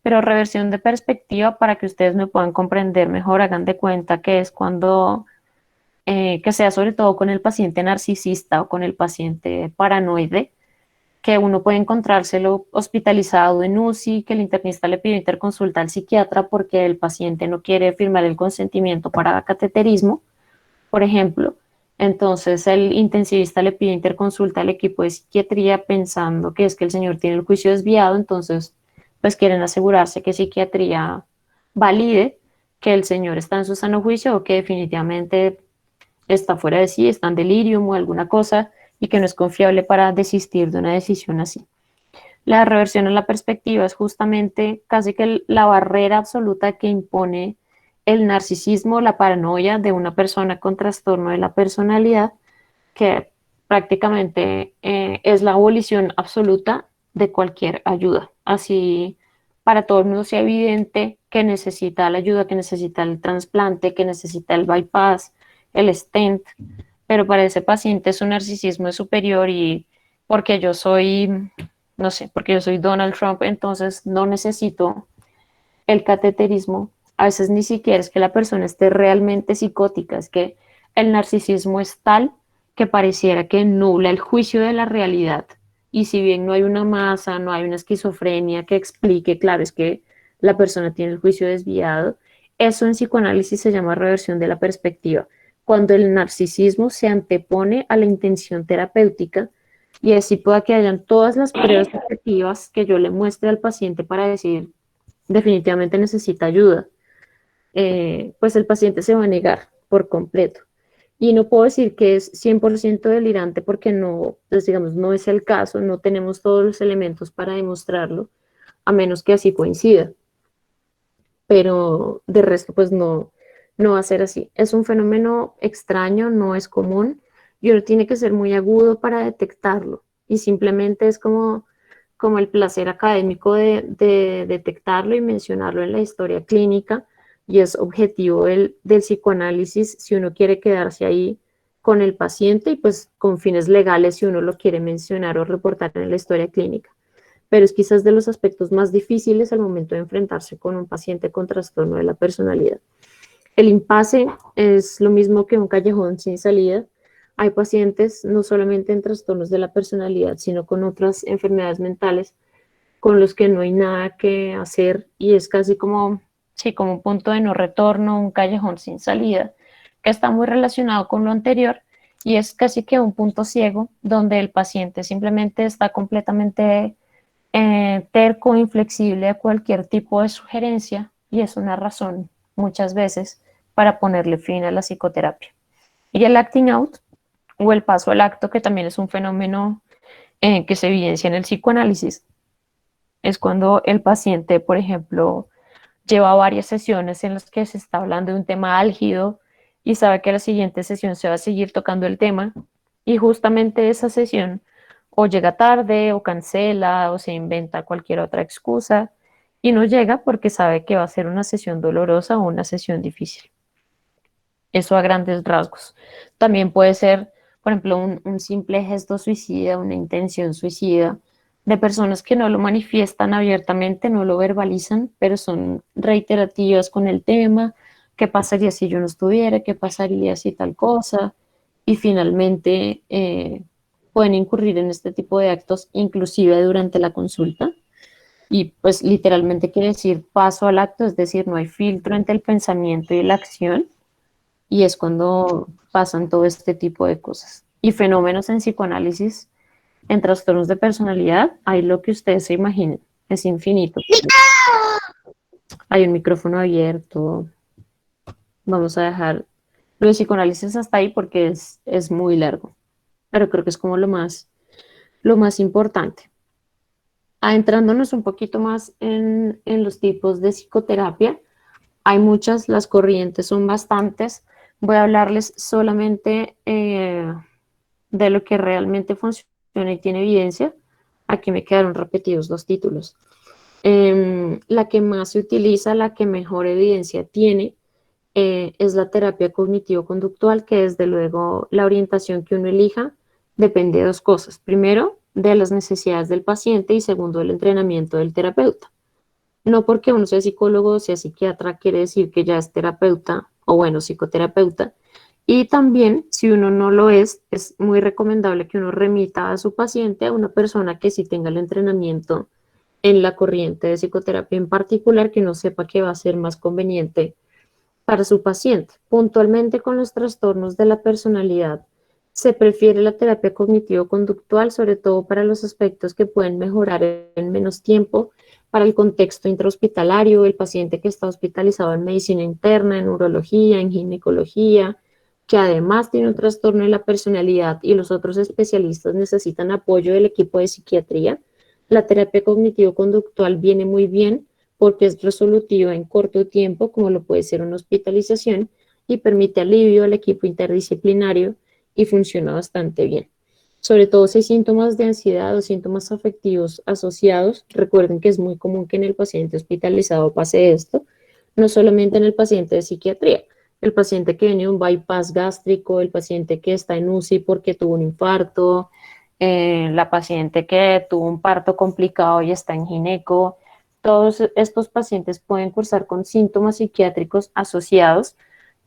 pero reversión de perspectiva para que ustedes me puedan comprender mejor, hagan de cuenta que es cuando, que sea sobre todo con el paciente narcisista o con el paciente paranoide, que uno puede encontrárselo hospitalizado en UCI, que el internista le pide interconsulta al psiquiatra porque el paciente no quiere firmar el consentimiento para cateterismo, por ejemplo. Entonces el intensivista le pide interconsulta al equipo de psiquiatría pensando que es que el señor tiene el juicio desviado, entonces pues quieren asegurarse que psiquiatría valide que el señor está en su sano juicio o que definitivamente está fuera de sí, está en delirium o alguna cosa y que no es confiable para desistir de una decisión así. La reversión en la perspectiva es justamente casi que la barrera absoluta que impone el narcisismo, la paranoia de una persona con trastorno de la personalidad, que prácticamente es la abolición absoluta de cualquier ayuda. Así para todo el mundo sea evidente que necesita la ayuda, que necesita el trasplante, que necesita el bypass, el stent, pero para ese paciente su narcisismo es superior y porque yo soy, no sé, porque yo soy Donald Trump, entonces no necesito el cateterismo. A veces ni siquiera es que la persona esté realmente psicótica, es que el narcisismo es tal que pareciera que nubla el juicio de la realidad. Y si bien no hay una masa, no hay una esquizofrenia que explique, claro, es que la persona tiene el juicio desviado, eso en psicoanálisis se llama reversión de la perspectiva. Cuando el narcisismo se antepone a la intención terapéutica y así pueda que hayan todas las pruebas objetivas que yo le muestre al paciente para decir definitivamente necesita ayuda, pues el paciente se va a negar por completo. Y no puedo decir que es 100% delirante porque no, pues digamos, no es el caso, no tenemos todos los elementos para demostrarlo, a menos que así coincida. Pero de resto, pues no, no va a ser así. Es un fenómeno extraño, no es común, y uno tiene que ser muy agudo para detectarlo. Y simplemente es como el placer académico de detectarlo y mencionarlo en la historia clínica, y es objetivo del psicoanálisis si uno quiere quedarse ahí con el paciente y pues con fines legales si uno lo quiere mencionar o reportar en la historia clínica, pero es quizás de los aspectos más difíciles al momento de enfrentarse con un paciente con trastorno de la personalidad. El impasse es lo mismo que un callejón sin salida. Hay pacientes no solamente en trastornos de la personalidad, sino con otras enfermedades mentales con los que no hay nada que hacer y es casi como, sí, como un punto de no retorno, un callejón sin salida, que está muy relacionado con lo anterior y es casi que un punto ciego donde el paciente simplemente está completamente terco, inflexible a cualquier tipo de sugerencia y es una razón muchas veces para ponerle fin a la psicoterapia. Y el acting out o el paso al acto, que también es un fenómeno que se evidencia en el psicoanálisis, es cuando el paciente, por ejemplo, lleva varias sesiones en las que se está hablando de un tema álgido y sabe que la siguiente sesión se va a seguir tocando el tema y justamente esa sesión o llega tarde o cancela o se inventa cualquier otra excusa y no llega porque sabe que va a ser una sesión dolorosa o una sesión difícil. Eso a grandes rasgos. También puede ser, por ejemplo, un simple gesto suicida, una intención suicida, de personas que no lo manifiestan abiertamente, no lo verbalizan, pero son reiterativas con el tema, qué pasaría si yo no estuviera, qué pasaría si tal cosa, y finalmente pueden incurrir en este tipo de actos inclusive durante la consulta. Y pues literalmente quiere decir paso al acto, es decir, no hay filtro entre el pensamiento y la acción y es cuando pasan todo este tipo de cosas. Y fenómenos en psicoanálisis, en trastornos de personalidad, hay lo que ustedes se imaginen, es infinito. Hay un micrófono abierto, vamos a dejar lo de psicoanálisis hasta ahí porque es muy largo, pero creo que es como lo más importante. Adentrándonos un poquito más en los tipos de psicoterapia, hay muchas, las corrientes son bastantes. Voy a hablarles solamente de lo que realmente funciona y tiene evidencia. Aquí me quedaron repetidos los títulos. La que más se utiliza, la que mejor evidencia tiene, es la terapia cognitivo-conductual, que desde luego la orientación que uno elija depende de dos cosas. Primero, de las necesidades del paciente y segundo, del entrenamiento del terapeuta. No porque uno sea psicólogo o sea psiquiatra quiere decir que ya es terapeuta o bueno, psicoterapeuta. Y también, si uno no lo es muy recomendable que uno remita a su paciente a una persona que sí tenga el entrenamiento en la corriente de psicoterapia en particular, que uno sepa que va a ser más conveniente para su paciente. Puntualmente con los trastornos de la personalidad, se prefiere la terapia cognitivo-conductual, sobre todo para los aspectos que pueden mejorar en menos tiempo, para el contexto intrahospitalario, el paciente que está hospitalizado en medicina interna, en urología, en ginecología, que además tiene un trastorno de la personalidad y los otros especialistas necesitan apoyo del equipo de psiquiatría. La terapia cognitivo-conductual viene muy bien porque es resolutiva en corto tiempo, como lo puede ser una hospitalización, y permite alivio al equipo interdisciplinario y funciona bastante bien. Sobre todo si hay síntomas de ansiedad o síntomas afectivos asociados, recuerden que es muy común que en el paciente hospitalizado pase esto, no solamente en el paciente de psiquiatría, el paciente que viene de un bypass gástrico, el paciente que está en UCI porque tuvo un infarto, la paciente que tuvo un parto complicado y está en gineco, todos estos pacientes pueden cursar con síntomas psiquiátricos asociados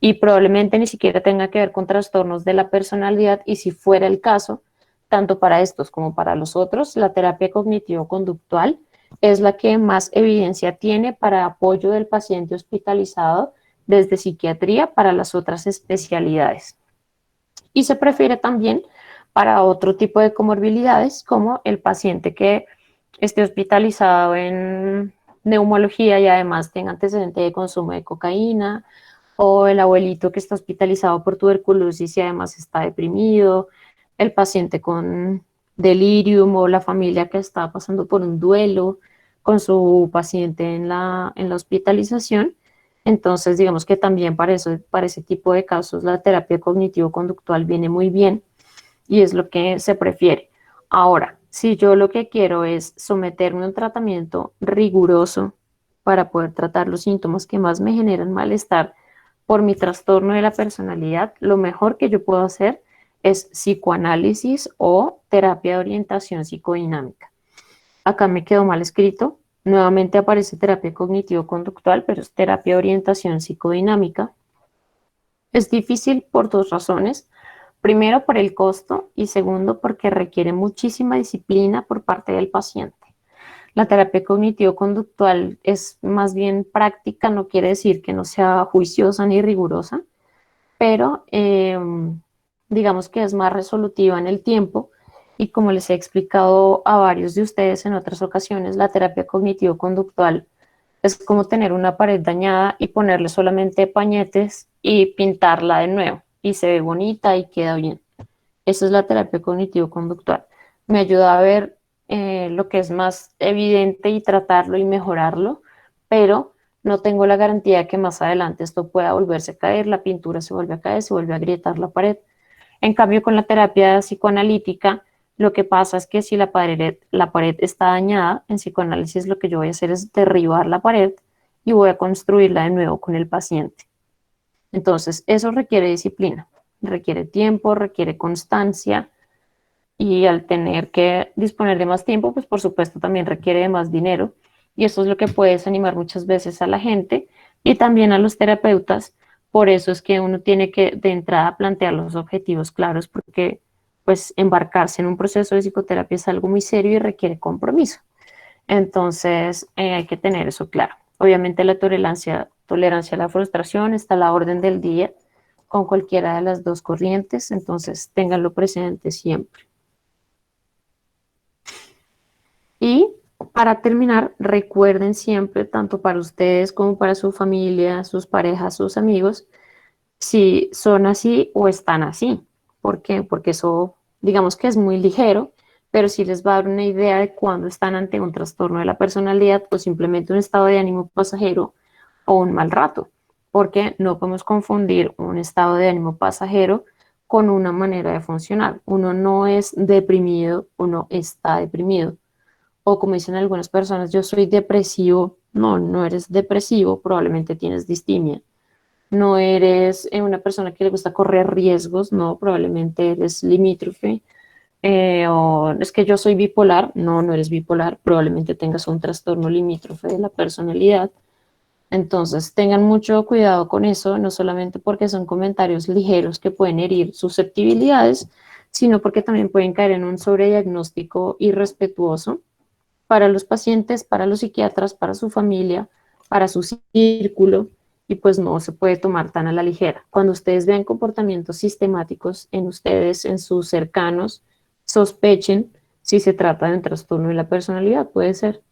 y probablemente ni siquiera tenga que ver con trastornos de la personalidad y si fuera el caso, tanto para estos como para los otros, la terapia cognitivo-conductual es la que más evidencia tiene para apoyo del paciente hospitalizado desde psiquiatría para las otras especialidades. Y se prefiere también para otro tipo de comorbilidades, como el paciente que esté hospitalizado en neumología y además tenga antecedente de consumo de cocaína, o el abuelito que está hospitalizado por tuberculosis y además está deprimido, el paciente con delirium o la familia que está pasando por un duelo con su paciente en la hospitalización. Entonces, digamos que también para eso, para ese tipo de casos, la terapia cognitivo-conductual viene muy bien y es lo que se prefiere. Ahora, si yo lo que quiero es someterme a un tratamiento riguroso para poder tratar los síntomas que más me generan malestar por mi trastorno de la personalidad, lo mejor que yo puedo hacer es psicoanálisis o terapia de orientación psicodinámica. Acá me quedó mal escrito. Nuevamente aparece terapia cognitivo-conductual, pero es terapia de orientación psicodinámica. Es difícil por dos razones. Primero, por el costo y segundo, porque requiere muchísima disciplina por parte del paciente. La terapia cognitivo-conductual es más bien práctica, no quiere decir que no sea juiciosa ni rigurosa, pero digamos que es más resolutiva en el tiempo y como les he explicado a varios de ustedes en otras ocasiones, la terapia cognitivo-conductual es como tener una pared dañada y ponerle solamente pañetes y pintarla de nuevo y se ve bonita y queda bien. Esa es la terapia cognitivo-conductual. Me ayuda a ver lo que es más evidente y tratarlo y mejorarlo, pero no tengo la garantía de que más adelante esto pueda volverse a caer, la pintura se vuelve a caer, se vuelve a agrietar la pared. En cambio, con la terapia psicoanalítica, lo que pasa es que si la pared está dañada, en psicoanálisis lo que yo voy a hacer es derribar la pared y voy a construirla de nuevo con el paciente. Entonces, eso requiere disciplina, requiere tiempo, requiere constancia y al tener que disponer de más tiempo, pues por supuesto también requiere de más dinero y eso es lo que puede desanimar muchas veces a la gente y también a los terapeutas. Por eso es que uno tiene que de entrada plantear los objetivos claros porque pues embarcarse en un proceso de psicoterapia es algo muy serio y requiere compromiso. Entonces hay que tener eso claro. Obviamente la tolerancia a la frustración está a la orden del día con cualquiera de las dos corrientes, entonces ténganlo presente siempre. Y para terminar, recuerden siempre, tanto para ustedes como para su familia, sus parejas, sus amigos, si son así o están así. ¿Por qué? Porque eso, digamos que es muy ligero, pero sí les va a dar una idea de cuándo están ante un trastorno de la personalidad o simplemente un estado de ánimo pasajero o un mal rato, porque no podemos confundir un estado de ánimo pasajero con una manera de funcionar. Uno no es deprimido, uno está deprimido. O como dicen algunas personas, yo soy depresivo. No, no eres depresivo, probablemente tienes distimia. No eres una persona que le gusta correr riesgos, no, probablemente eres limítrofe. O es que yo soy bipolar, no, no eres bipolar, probablemente tengas un trastorno limítrofe de la personalidad. Entonces, tengan mucho cuidado con eso, no solamente porque son comentarios ligeros que pueden herir susceptibilidades, sino porque también pueden caer en un sobrediagnóstico irrespetuoso para los pacientes, para los psiquiatras, para su familia, para su círculo, y pues no se puede tomar tan a la ligera. Cuando ustedes vean comportamientos sistemáticos en ustedes, en sus cercanos, sospechen si se trata de un trastorno de la personalidad, puede ser.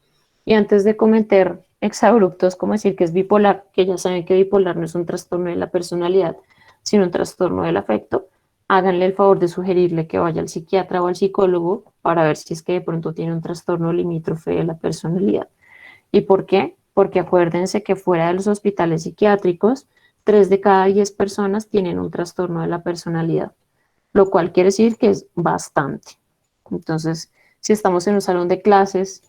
Y antes de cometer exabruptos como decir que es bipolar, que ya saben que bipolar no es un trastorno de la personalidad, sino un trastorno del afecto, háganle el favor de sugerirle que vaya al psiquiatra o al psicólogo para ver si es que de pronto tiene un trastorno limítrofe de la personalidad. ¿Y por qué? Porque acuérdense que fuera de los hospitales psiquiátricos, 3 de cada 10 personas tienen un trastorno de la personalidad, lo cual quiere decir que es bastante. Entonces, si estamos en un salón de clases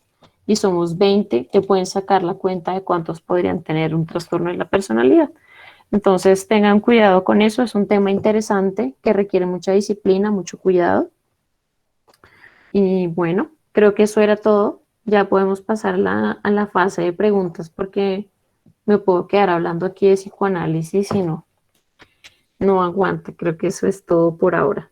y somos 20, te pueden sacar la cuenta de cuántos podrían tener un trastorno de la personalidad. Entonces, tengan cuidado con eso, es un tema interesante que requiere mucha disciplina, mucho cuidado. Y bueno, creo que eso era todo. Ya podemos pasar a la fase de preguntas porque me puedo quedar hablando aquí de psicoanálisis y no, no aguanto. Creo que eso es todo por ahora.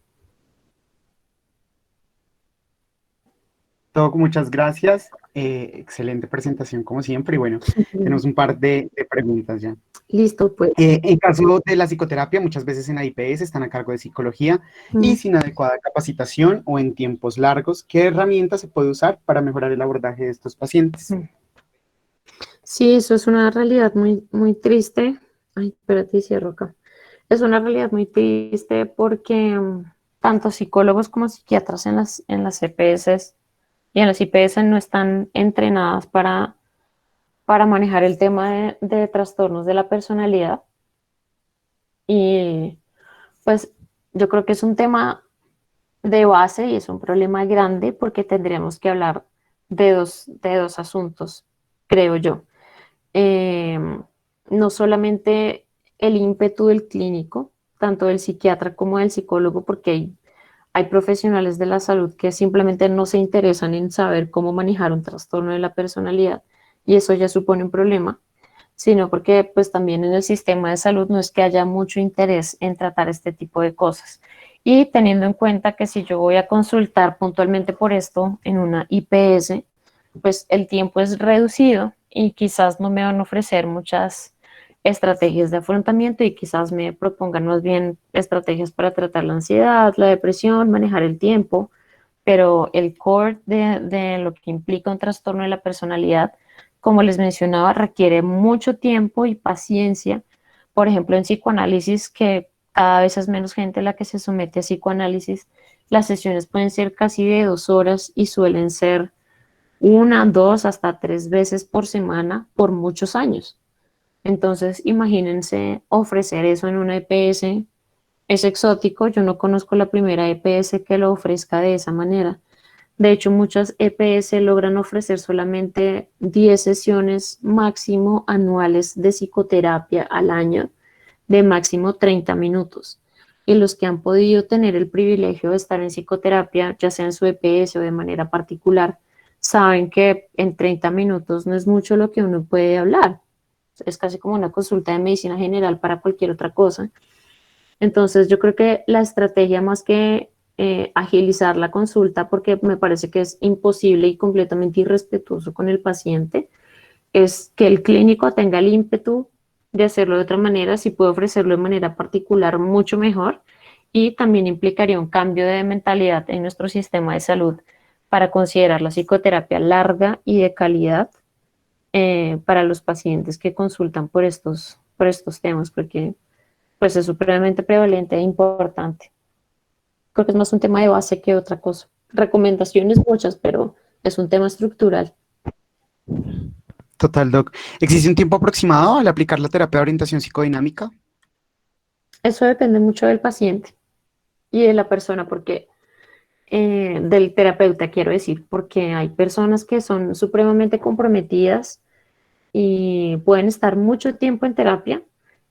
Todo, muchas gracias. Excelente presentación como siempre. Y bueno, tenemos un par de preguntas ya. Listo, pues. En caso de la psicoterapia, muchas veces en la IPS están a cargo de psicología y Mm, sin adecuada capacitación o en tiempos largos, ¿qué herramientas se puede usar para mejorar el abordaje de estos pacientes? mm. Sí, eso es una realidad muy, muy triste. Ay, espérate, cierro acá. Es una realidad muy triste porque tanto psicólogos como psiquiatras en las EPS y en las IPS no están entrenadas para manejar el tema de trastornos de la personalidad. Y pues yo creo que es un tema de base y es un problema grande porque tendríamos que hablar de dos asuntos, creo yo. Eh, no solamente el ímpetu del clínico, tanto del psiquiatra como del psicólogo, porque hay profesionales de la salud que simplemente no se interesan en saber cómo manejar un trastorno de la personalidad y eso ya supone un problema, sino porque pues también en el sistema de salud no es que haya mucho interés en tratar este tipo de cosas. Y teniendo en cuenta que si yo voy a consultar puntualmente por esto en una IPS, pues el tiempo es reducido y quizás no me van a ofrecer muchas estrategias de afrontamiento y quizás me propongan más bien estrategias para tratar la ansiedad, la depresión, manejar el tiempo, pero el core de lo que implica un trastorno de la personalidad, como les mencionaba, requiere mucho tiempo y paciencia. Por ejemplo, en psicoanálisis, que cada vez es menos gente la que se somete a psicoanálisis, las sesiones pueden ser casi de 2 horas y suelen ser una, dos, hasta 3 veces por semana por muchos años. Entonces, imagínense ofrecer eso en una EPS. Es exótico, yo no conozco la primera EPS que lo ofrezca de esa manera. De hecho, muchas EPS logran ofrecer solamente 10 sesiones máximo anuales de psicoterapia al año, de máximo 30 minutos. Y los que han podido tener el privilegio de estar en psicoterapia, ya sea en su EPS o de manera particular, saben que en 30 minutos no es mucho lo que uno puede hablar. Es casi como una consulta de medicina general para cualquier otra cosa. Entonces, yo creo que la estrategia más que agilizar la consulta, porque me parece que es imposible y completamente irrespetuoso con el paciente, es que el clínico tenga el ímpetu de hacerlo de otra manera, si puede ofrecerlo de manera particular, mucho mejor, y también implicaría un cambio de mentalidad en nuestro sistema de salud para considerar la psicoterapia larga y de calidad para los pacientes que consultan por estos temas, porque pues es supremamente prevalente e importante. Creo que es más un tema de base que otra cosa. Recomendaciones muchas, pero es un tema estructural. Total, Doc. ¿Existe un tiempo aproximado al aplicar la terapia de orientación psicodinámica? Eso depende mucho del paciente y de la persona, porque del terapeuta, quiero decir, porque hay personas que son supremamente comprometidas y pueden estar mucho tiempo en terapia.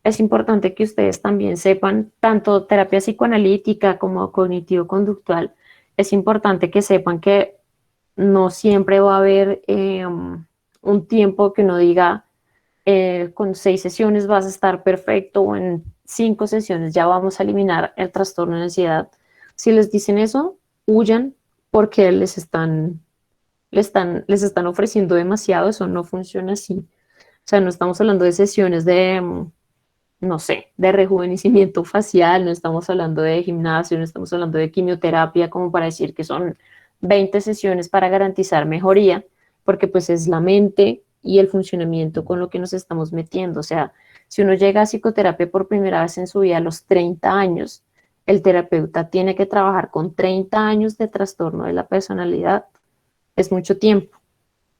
Es importante que ustedes también sepan, tanto terapia psicoanalítica como cognitivo-conductual, es importante que sepan que no siempre va a haber un tiempo que uno diga, con 6 sesiones vas a estar perfecto o en 5 sesiones ya vamos a eliminar el trastorno de ansiedad. Si les dicen eso, huyan porque les están ofreciendo demasiado, eso no funciona así. O sea, no estamos hablando de sesiones de, no sé, de rejuvenecimiento facial, no estamos hablando de gimnasio, no estamos hablando de quimioterapia como para decir que son 20 sesiones para garantizar mejoría, porque pues es la mente y el funcionamiento con lo que nos estamos metiendo. O sea, si uno llega a psicoterapia por primera vez en su vida a los 30 años, el terapeuta tiene que trabajar con 30 años de trastorno de la personalidad. Es mucho tiempo.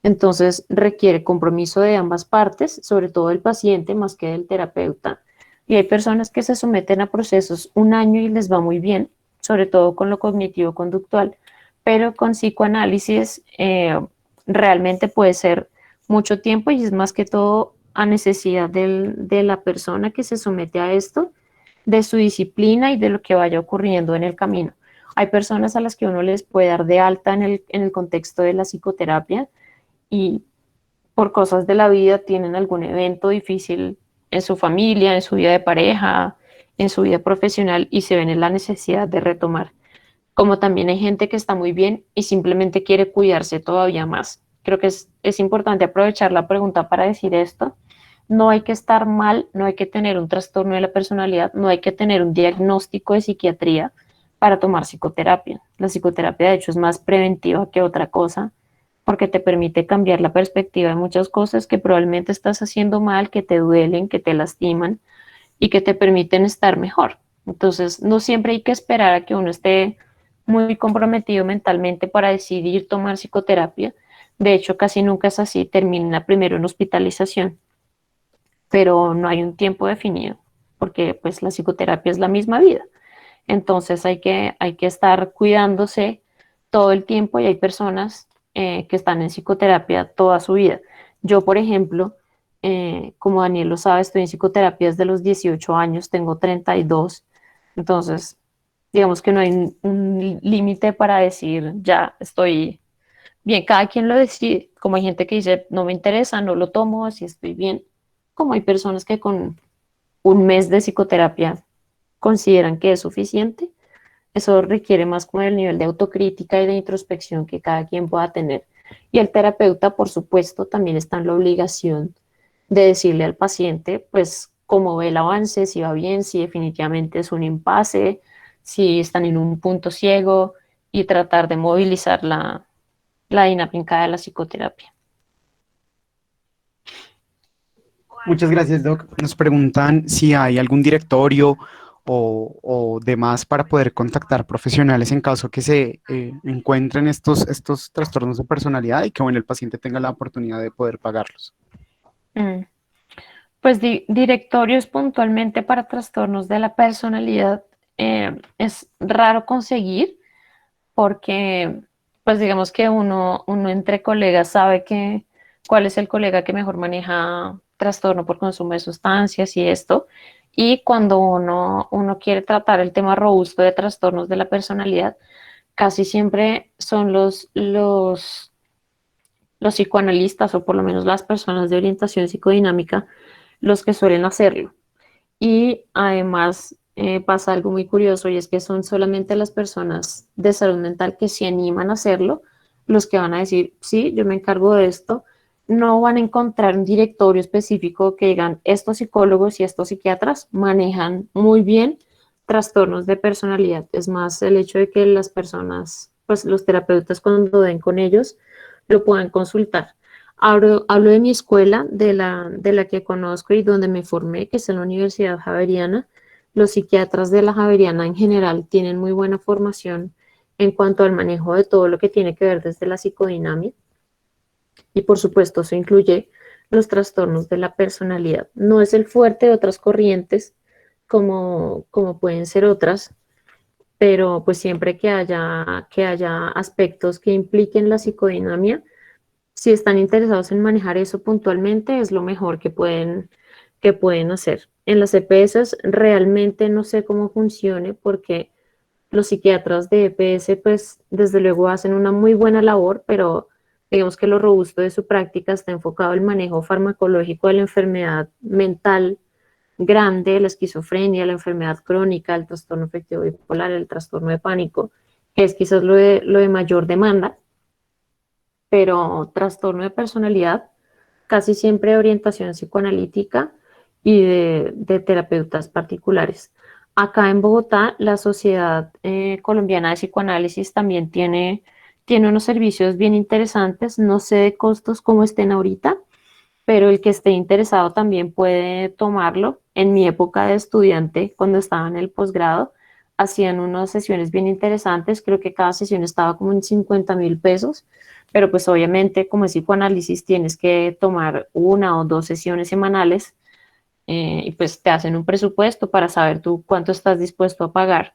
Entonces requiere compromiso de ambas partes, sobre todo del paciente más que del terapeuta. Y hay personas que se someten a procesos un año y les va muy bien, sobre todo con lo cognitivo-conductual, pero con psicoanálisis realmente puede ser mucho tiempo y es más que todo a necesidad de la persona que se somete a esto, de su disciplina y de lo que vaya ocurriendo en el camino. Hay personas a las que uno les puede dar de alta en el contexto de la psicoterapia y por cosas de la vida tienen algún evento difícil en su familia, en su vida de pareja, en su vida profesional y se ven en la necesidad de retomar. Como también hay gente que está muy bien y simplemente quiere cuidarse todavía más. Creo que es importante aprovechar la pregunta para decir esto, no hay que estar mal, no hay que tener un trastorno de la personalidad, no hay que tener un diagnóstico de psiquiatría para tomar psicoterapia. La psicoterapia, de hecho, es más preventiva que otra cosa porque te permite cambiar la perspectiva de muchas cosas que probablemente estás haciendo mal, que te duelen, que te lastiman y que te permiten estar mejor. Entonces, no siempre hay que esperar a que uno esté muy comprometido mentalmente para decidir tomar psicoterapia. De hecho, casi nunca es así, termina primero en hospitalización, pero no hay un tiempo definido, porque pues la psicoterapia es la misma vida. Entonces hay que estar cuidándose todo el tiempo y hay personas que están en psicoterapia toda su vida. Yo, por ejemplo, como Daniel lo sabe, estoy en psicoterapia desde los 18 años, tengo 32, entonces digamos que no hay un límite para decir ya estoy bien, cada quien lo decide, como hay gente que dice no me interesa, no lo tomo, así estoy bien, como hay personas que con un mes de psicoterapia consideran que es suficiente. Eso requiere más como el nivel de autocrítica y de introspección que cada quien pueda tener. Y el terapeuta, por supuesto, también está en la obligación de decirle al paciente, pues, cómo ve el avance, si va bien, si definitivamente es un impasse, si están en un punto ciego y tratar de movilizar la dinámica de la psicoterapia. Muchas gracias, Doc. Nos preguntan si hay algún directorio o demás para poder contactar profesionales en caso que se encuentren estos trastornos de personalidad y que bueno, el paciente tenga la oportunidad de poder pagarlos. Mm. Pues directorios puntualmente para trastornos de la personalidad es raro conseguir porque, pues digamos que uno entre colegas sabe que cuál es el colega que mejor maneja trastorno por consumo de sustancias y esto. Y cuando uno quiere tratar el tema robusto de trastornos de la personalidad, casi siempre son los psicoanalistas o por lo menos las personas de orientación psicodinámica los que suelen hacerlo. Y además pasa algo muy curioso y es que son solamente las personas de salud mental que se animan a hacerlo los que van a decir, sí, yo me encargo de esto. No van a encontrar un directorio específico que digan, estos psicólogos y estos psiquiatras manejan muy bien trastornos de personalidad. Es más el hecho de que las personas, pues los terapeutas cuando den con ellos, lo puedan consultar. Hablo de mi escuela, de la que conozco y donde me formé, que es en la Universidad Javeriana. Los psiquiatras de la Javeriana en general tienen muy buena formación en cuanto al manejo de todo lo que tiene que ver desde la psicodinamia. Y por supuesto, eso incluye los trastornos de la personalidad. No es el fuerte de otras corrientes como pueden ser otras, pero pues siempre que haya aspectos que impliquen la psicodinamia, si están interesados en manejar eso puntualmente, es lo mejor que pueden hacer. En las EPS realmente no sé cómo funcione porque los psiquiatras de EPS, pues desde luego hacen una muy buena labor, pero digamos que lo robusto de su práctica está enfocado en el manejo farmacológico de la enfermedad mental grande, la esquizofrenia, la enfermedad crónica, el trastorno afectivo bipolar, el trastorno de pánico, que es quizás lo de mayor demanda, pero trastorno de personalidad, casi siempre de orientación psicoanalítica y de terapeutas particulares. Acá en Bogotá, la Sociedad Colombiana de Psicoanálisis también tiene unos servicios bien interesantes. No sé de costos cómo estén ahorita, pero el que esté interesado también puede tomarlo. En mi época de estudiante, cuando estaba en el posgrado, hacían unas sesiones bien interesantes. Creo que cada sesión estaba como en 50.000 pesos, pero pues obviamente como es psicoanálisis tienes que tomar una o dos sesiones semanales y pues te hacen un presupuesto para saber tú cuánto estás dispuesto a pagar,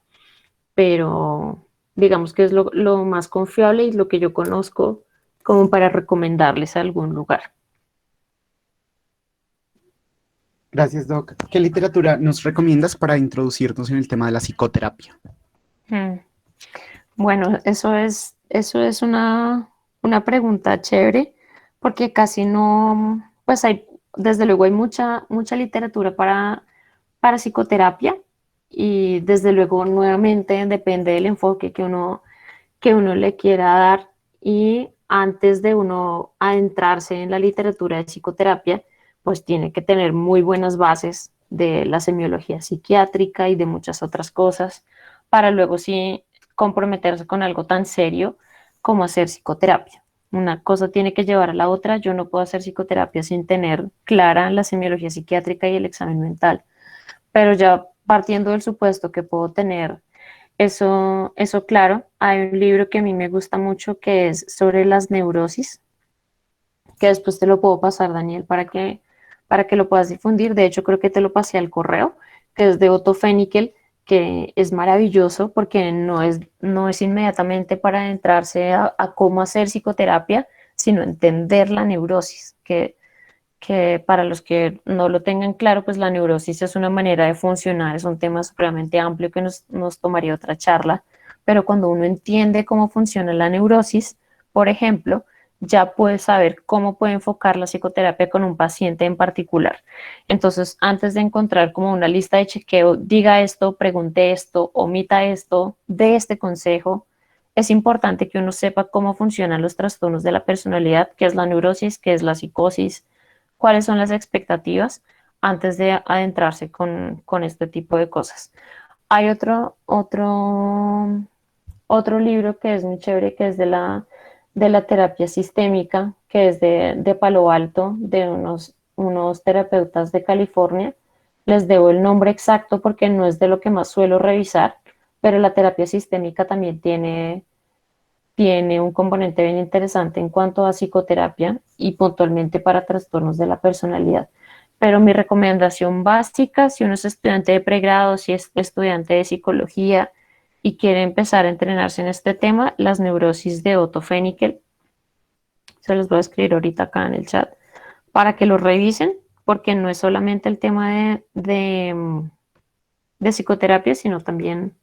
pero digamos que es lo más confiable y lo que yo conozco como para recomendarles a algún lugar. Gracias, Doc. ¿Qué literatura nos recomiendas para introducirnos en el tema de la psicoterapia? Mm. Bueno, eso es una pregunta chévere, porque casi no, pues hay, desde luego hay mucha literatura para psicoterapia y desde luego nuevamente depende del enfoque que uno le quiera dar y antes de uno adentrarse en la literatura de psicoterapia, pues tiene que tener muy buenas bases de la semiología psiquiátrica y de muchas otras cosas para luego sí comprometerse con algo tan serio como hacer psicoterapia. Una cosa tiene que llevar a la otra. Yo no puedo hacer psicoterapia sin tener clara la semiología psiquiátrica y el examen mental, pero ya partiendo del supuesto que puedo tener eso claro, hay un libro que a mí me gusta mucho que es sobre las neurosis, que después te lo puedo pasar, Daniel, para que lo puedas difundir. De hecho, creo que te lo pasé al correo, que es de Otto Fenikel, que es maravilloso porque no es inmediatamente para adentrarse a cómo hacer psicoterapia, sino entender la neurosis, que para los que no lo tengan claro, pues la neurosis es una manera de funcionar, es un tema supremamente amplio que nos tomaría otra charla, pero cuando uno entiende cómo funciona la neurosis, por ejemplo, ya puede saber cómo puede enfocar la psicoterapia con un paciente en particular. Entonces, antes de encontrar como una lista de chequeo, diga esto, pregunte esto, omita esto, dé este consejo, es importante que uno sepa cómo funcionan los trastornos de la personalidad, qué es la neurosis, qué es la psicosis, cuáles son las expectativas antes de adentrarse con este tipo de cosas. Hay otro libro que es muy chévere, que es de la terapia sistémica, que es de Palo Alto, de unos terapeutas de California. Les debo el nombre exacto porque no es de lo que más suelo revisar, pero la terapia sistémica también tiene un componente bien interesante en cuanto a psicoterapia y puntualmente para trastornos de la personalidad. Pero mi recomendación básica, si uno es estudiante de pregrado, si es estudiante de psicología y quiere empezar a entrenarse en este tema, las neurosis de Otto Fenikel, se los voy a escribir ahorita acá en el chat, para que lo revisen, porque no es solamente el tema de psicoterapia, sino también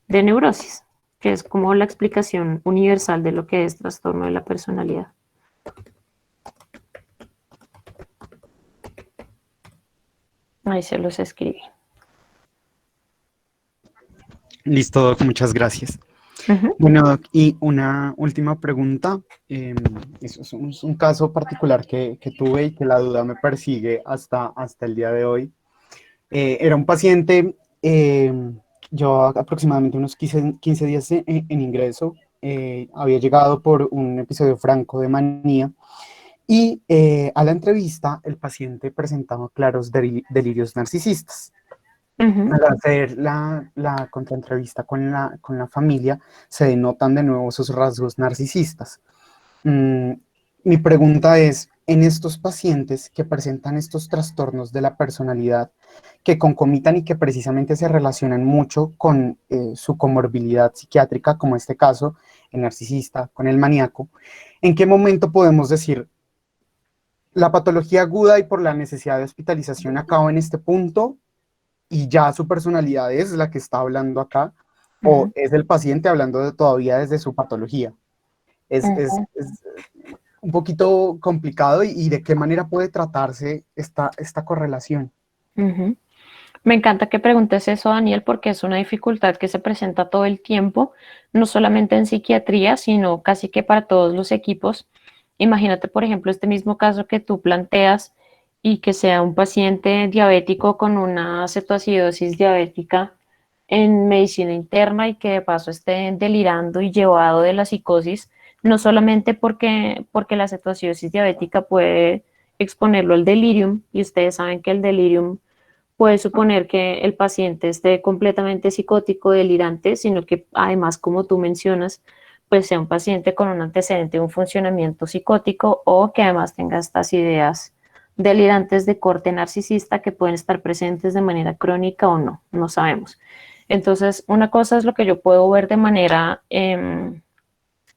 de neurosis, que es como la explicación universal de lo que es trastorno de la personalidad. Ahí se los escribí. Listo, Doc, muchas gracias. Ujú. Bueno, Doc, y una última pregunta. Eso es un caso particular que tuve y que la duda me persigue hasta el día de hoy. Era un paciente, yo aproximadamente unos 15 días en ingreso, había llegado por un episodio franco de manía y a la entrevista el paciente presentaba claros delirios narcisistas. Ujú. Al hacer la contraentrevista con la familia, se denotan de nuevo esos rasgos narcisistas. Mm, Mi pregunta es, en estos pacientes que presentan estos trastornos de la personalidad, que concomitan y que precisamente se relacionan mucho con su comorbilidad psiquiátrica, como este caso, el narcisista con el maníaco, ¿en qué momento podemos decir la patología aguda y por la necesidad de hospitalización acaba en este punto y ya su personalidad es la que está hablando acá, o Ujú. es el paciente hablando todavía desde su patología? Ujú. Es un poquito complicado y de qué manera puede tratarse esta correlación. Ujú. Me encanta que preguntes eso, Daniel, porque es una dificultad que se presenta todo el tiempo, no solamente en psiquiatría, sino casi que para todos los equipos. Imagínate, por ejemplo, este mismo caso que tú planteas y que sea un paciente diabético con una cetoacidosis diabética en medicina interna y que de paso esté delirando y llevado de la psicosis, no solamente porque la cetoacidosis diabética puede exponerlo al delirium, y ustedes saben que el delirium puede suponer que el paciente esté completamente psicótico, delirante, sino que además, como tú mencionas, pues sea un paciente con un antecedente de un funcionamiento psicótico o que además tenga estas ideas delirantes de corte narcisista que pueden estar presentes de manera crónica o no, no sabemos. Entonces, una cosa es lo que yo puedo ver de manera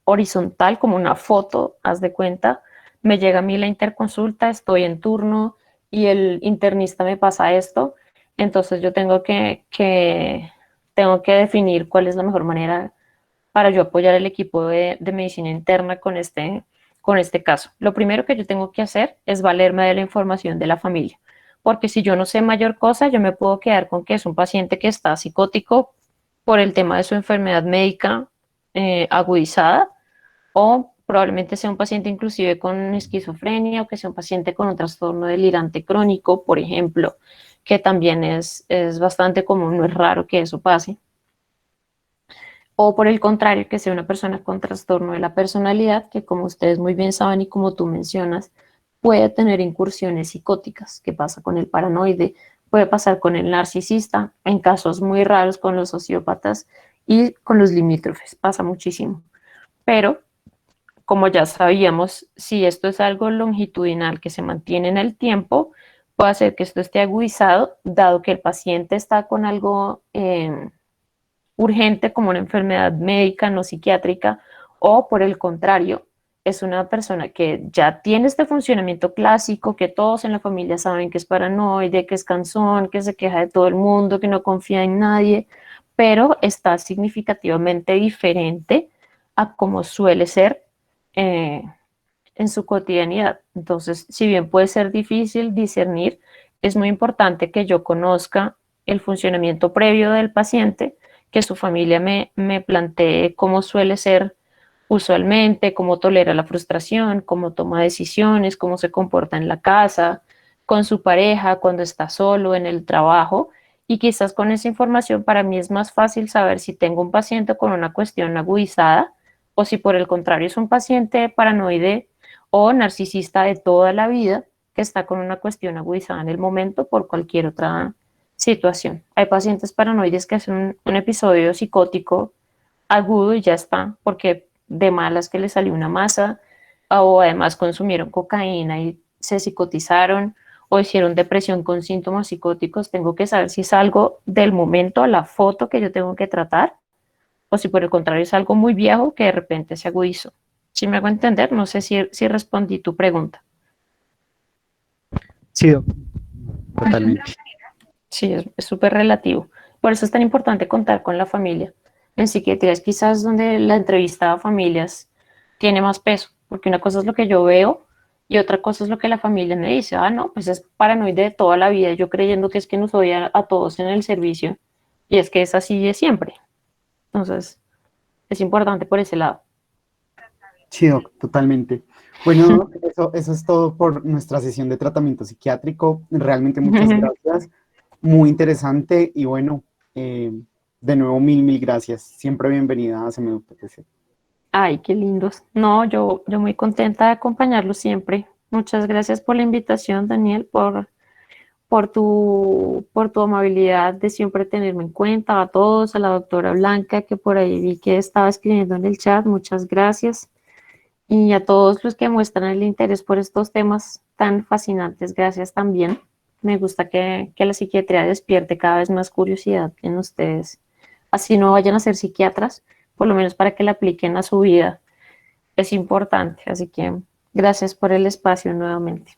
horizontal, como una foto, haz de cuenta, me llega a mí la interconsulta, estoy en turno y el internista me pasa esto, entonces yo tengo que definir cuál es la mejor manera para yo apoyar el equipo de medicina interna con este caso. Lo primero que yo tengo que hacer es valerme de la información de la familia, porque si yo no sé mayor cosa, yo me puedo quedar con que es un paciente que está psicótico por el tema de su enfermedad médica agudizada o Probablemente sea un paciente inclusive con esquizofrenia o que sea un paciente con un trastorno delirante crónico, por ejemplo, que también es bastante común, no es raro que eso pase. O por el contrario, que sea una persona con trastorno de la personalidad, que como ustedes muy bien saben y como tú mencionas, puede tener incursiones psicóticas. ¿Qué pasa con el paranoide? Puede pasar con el narcisista, en casos muy raros con los sociópatas y con los limítrofes, pasa muchísimo. Pero, como ya sabíamos, si esto es algo longitudinal que se mantiene en el tiempo, puede hacer que esto esté agudizado, dado que el paciente está con algo urgente como una enfermedad médica, no psiquiátrica, o por el contrario, es una persona que ya tiene este funcionamiento clásico, que todos en la familia saben que es paranoide, que es cansón, que se queja de todo el mundo, que no confía en nadie, pero está significativamente diferente a como suele ser eh, en su cotidianidad. Entonces, si bien puede ser difícil discernir, es muy importante que yo conozca el funcionamiento previo del paciente, que su familia me plantee cómo suele ser usualmente, cómo tolera la frustración, cómo toma decisiones, cómo se comporta en la casa, con su pareja, cuando está solo, en el trabajo. Y quizás con esa información para mí es más fácil saber si tengo un paciente con una cuestión agudizada o si por el contrario es un paciente paranoide o narcisista de toda la vida que está con una cuestión agudizada en el momento por cualquier otra situación. Hay pacientes paranoides que hacen un episodio psicótico agudo y ya está, porque de malas que les salió una masa o además consumieron cocaína y se psicotizaron o hicieron depresión con síntomas psicóticos. Tengo que saber si es algo del momento, la foto que yo tengo que tratar, o si por el contrario es algo muy viejo que de repente se agudizó. Si me hago entender, no sé si respondí tu pregunta. Sí, totalmente. Sí, es súper relativo. Por eso es tan importante contar con la familia. En psiquiatría es quizás donde la entrevista a familias tiene más peso, porque una cosa es lo que yo veo y otra cosa es lo que la familia me dice. Ah, no, pues es paranoide de toda la vida, yo creyendo que es que nos odia a todos en el servicio y es que es así de siempre. Entonces, es importante por ese lado. Sí, totalmente. Bueno, eso es todo por nuestra sesión de tratamiento psiquiátrico. Realmente muchas gracias. Muy interesante y bueno, de nuevo mil gracias. Siempre bienvenida a CMUPTC. Ay, qué lindos. No, yo muy contenta de acompañarlos siempre. Muchas gracias por la invitación, Daniel, por tu amabilidad de siempre tenerme en cuenta, a todos, a la doctora Blanca, que por ahí vi que estaba escribiendo en el chat, muchas gracias. Y a todos los que muestran el interés por estos temas tan fascinantes, gracias también. Me gusta que la psiquiatría despierte cada vez más curiosidad en ustedes. Así no vayan a ser psiquiatras, por lo menos para que la apliquen a su vida. Es importante, así que gracias por el espacio nuevamente.